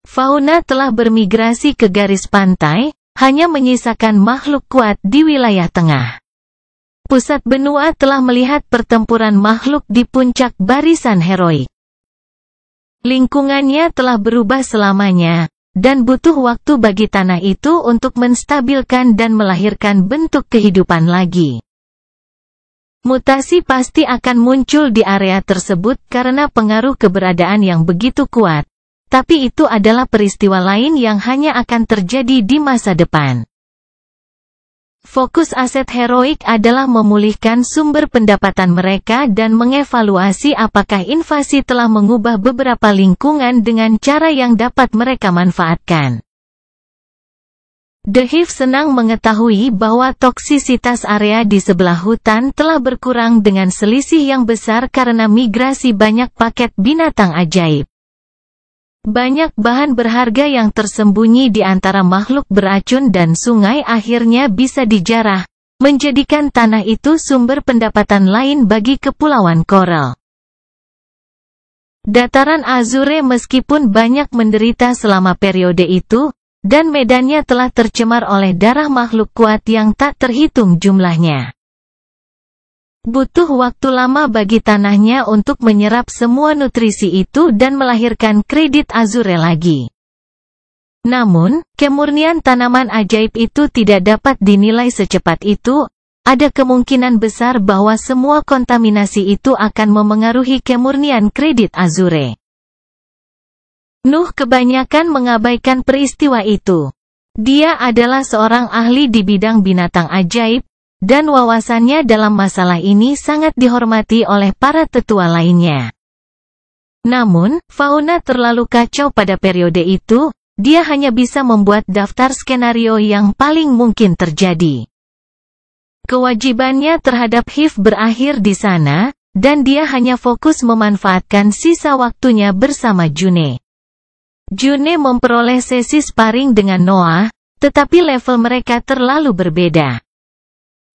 Fauna telah bermigrasi ke garis pantai, hanya menyisakan makhluk kuat di wilayah tengah. Pusat benua telah melihat pertempuran makhluk di puncak barisan heroik. Lingkungannya telah berubah selamanya, dan butuh waktu bagi tanah itu untuk menstabilkan dan melahirkan bentuk kehidupan lagi. Mutasi pasti akan muncul di area tersebut karena pengaruh keberadaan yang begitu kuat, tapi itu adalah peristiwa lain yang hanya akan terjadi di masa depan. Fokus aset heroik adalah memulihkan sumber pendapatan mereka dan mengevaluasi apakah invasi telah mengubah beberapa lingkungan dengan cara yang dapat mereka manfaatkan. The Hive senang mengetahui bahwa toksisitas area di sebelah hutan telah berkurang dengan selisih yang besar karena migrasi banyak paket binatang ajaib. Banyak bahan berharga yang tersembunyi di antara makhluk beracun dan sungai akhirnya bisa dijarah, menjadikan tanah itu sumber pendapatan lain bagi kepulauan koral. Dataran Azure meskipun banyak menderita selama periode itu, dan medannya telah tercemar oleh darah makhluk kuat yang tak terhitung jumlahnya. Butuh waktu lama bagi tanahnya untuk menyerap semua nutrisi itu dan melahirkan kredit Azure lagi. Namun, kemurnian tanaman ajaib itu tidak dapat dinilai secepat itu. Ada kemungkinan besar bahwa semua kontaminasi itu akan memengaruhi kemurnian kredit Azure. Nuh kebanyakan mengabaikan peristiwa itu. Dia adalah seorang ahli di bidang binatang ajaib, dan wawasannya dalam masalah ini sangat dihormati oleh para tetua lainnya. Namun, fauna terlalu kacau pada periode itu, dia hanya bisa membuat daftar skenario yang paling mungkin terjadi. Kewajibannya terhadap Hive berakhir di sana, dan dia hanya fokus memanfaatkan sisa waktunya bersama June. June memperoleh sesi sparring dengan Noah, tetapi level mereka terlalu berbeda.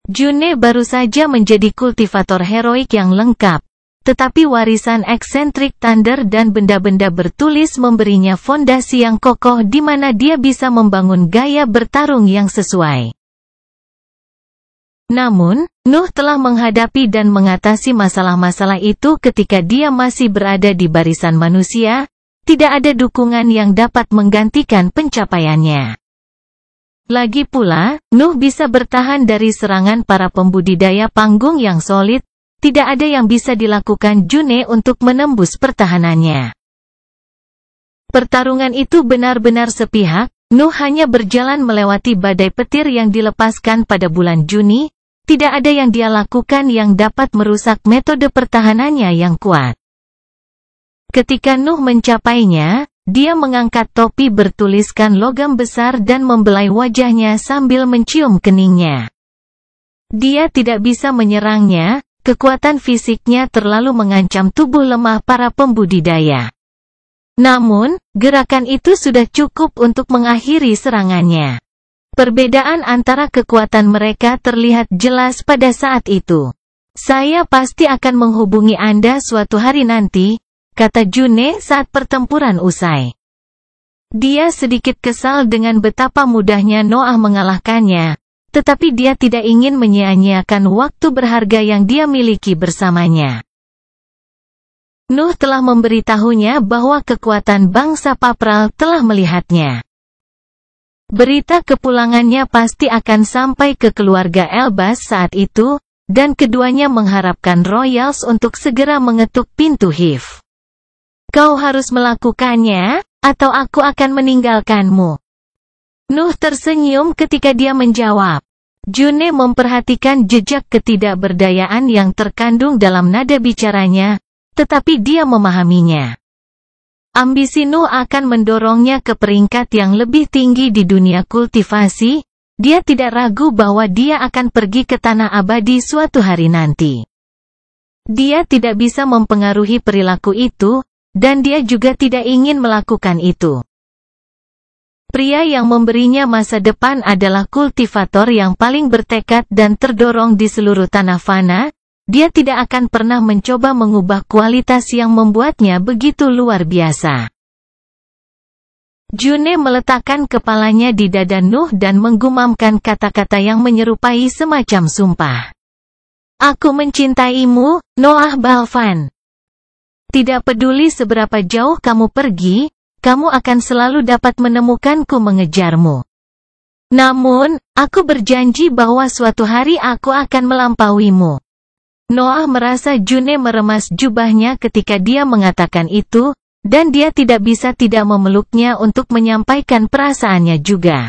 June baru saja menjadi kultivator heroik yang lengkap, tetapi warisan eksentrik Thunder dan benda-benda bertulis memberinya fondasi yang kokoh di mana dia bisa membangun gaya bertarung yang sesuai. Namun, Nuh telah menghadapi dan mengatasi masalah-masalah itu ketika dia masih berada di barisan manusia, tidak ada dukungan yang dapat menggantikan pencapaiannya. Lagi pula, Nuh bisa bertahan dari serangan para pembudidaya panggung yang solid, tidak ada yang bisa dilakukan June untuk menembus pertahanannya. Pertarungan itu benar-benar sepihak. Nuh hanya berjalan melewati badai petir yang dilepaskan pada bulan Juni. Tidak ada yang dia lakukan yang dapat merusak metode pertahanannya yang kuat. Ketika Nuh mencapainya, dia mengangkat topi bertuliskan logam besar dan membelai wajahnya sambil mencium keningnya. Dia tidak bisa menyerangnya, kekuatan fisiknya terlalu mengancam tubuh lemah para pembudidaya. Namun, gerakan itu sudah cukup untuk mengakhiri serangannya. Perbedaan antara kekuatan mereka terlihat jelas pada saat itu. Saya pasti akan menghubungi Anda suatu hari nanti, kata June saat pertempuran usai. Dia sedikit kesal dengan betapa mudahnya Noah mengalahkannya, tetapi dia tidak ingin menyia-nyiakan waktu berharga yang dia miliki bersamanya. Nuh telah memberitahunya bahwa kekuatan bangsa Papral telah melihatnya. Berita kepulangannya pasti akan sampai ke keluarga Elbas saat itu, dan keduanya mengharapkan Royals untuk segera mengetuk pintu Hif. Kau harus melakukannya, atau aku akan meninggalkanmu. Nuh tersenyum ketika dia menjawab. June memperhatikan jejak ketidakberdayaan yang terkandung dalam nada bicaranya, tetapi dia memahaminya. Ambisi Nuh akan mendorongnya ke peringkat yang lebih tinggi di dunia kultivasi. Dia tidak ragu bahwa dia akan pergi ke tanah abadi suatu hari nanti. Dia tidak bisa mempengaruhi perilaku itu, dan dia juga tidak ingin melakukan itu. Pria yang memberinya masa depan adalah kultivator yang paling bertekad dan terdorong di seluruh tanah fana. Dia tidak akan pernah mencoba mengubah kualitas yang membuatnya begitu luar biasa. June meletakkan kepalanya di dada Nuh dan menggumamkan kata-kata yang menyerupai semacam sumpah. Aku mencintaimu, Noah Balvan. Tidak peduli seberapa jauh kamu pergi, kamu akan selalu dapat menemukanku mengejarmu. Namun, aku berjanji bahwa suatu hari aku akan melampauimu. Noah merasa June meremas jubahnya ketika dia mengatakan itu, dan dia tidak bisa tidak memeluknya untuk menyampaikan perasaannya juga.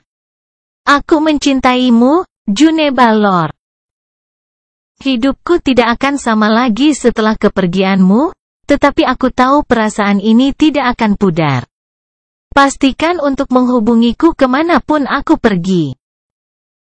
Aku mencintaimu, June Balor. Hidupku tidak akan sama lagi setelah kepergianmu, tetapi aku tahu perasaan ini tidak akan pudar. Pastikan untuk menghubungiku kemanapun aku pergi.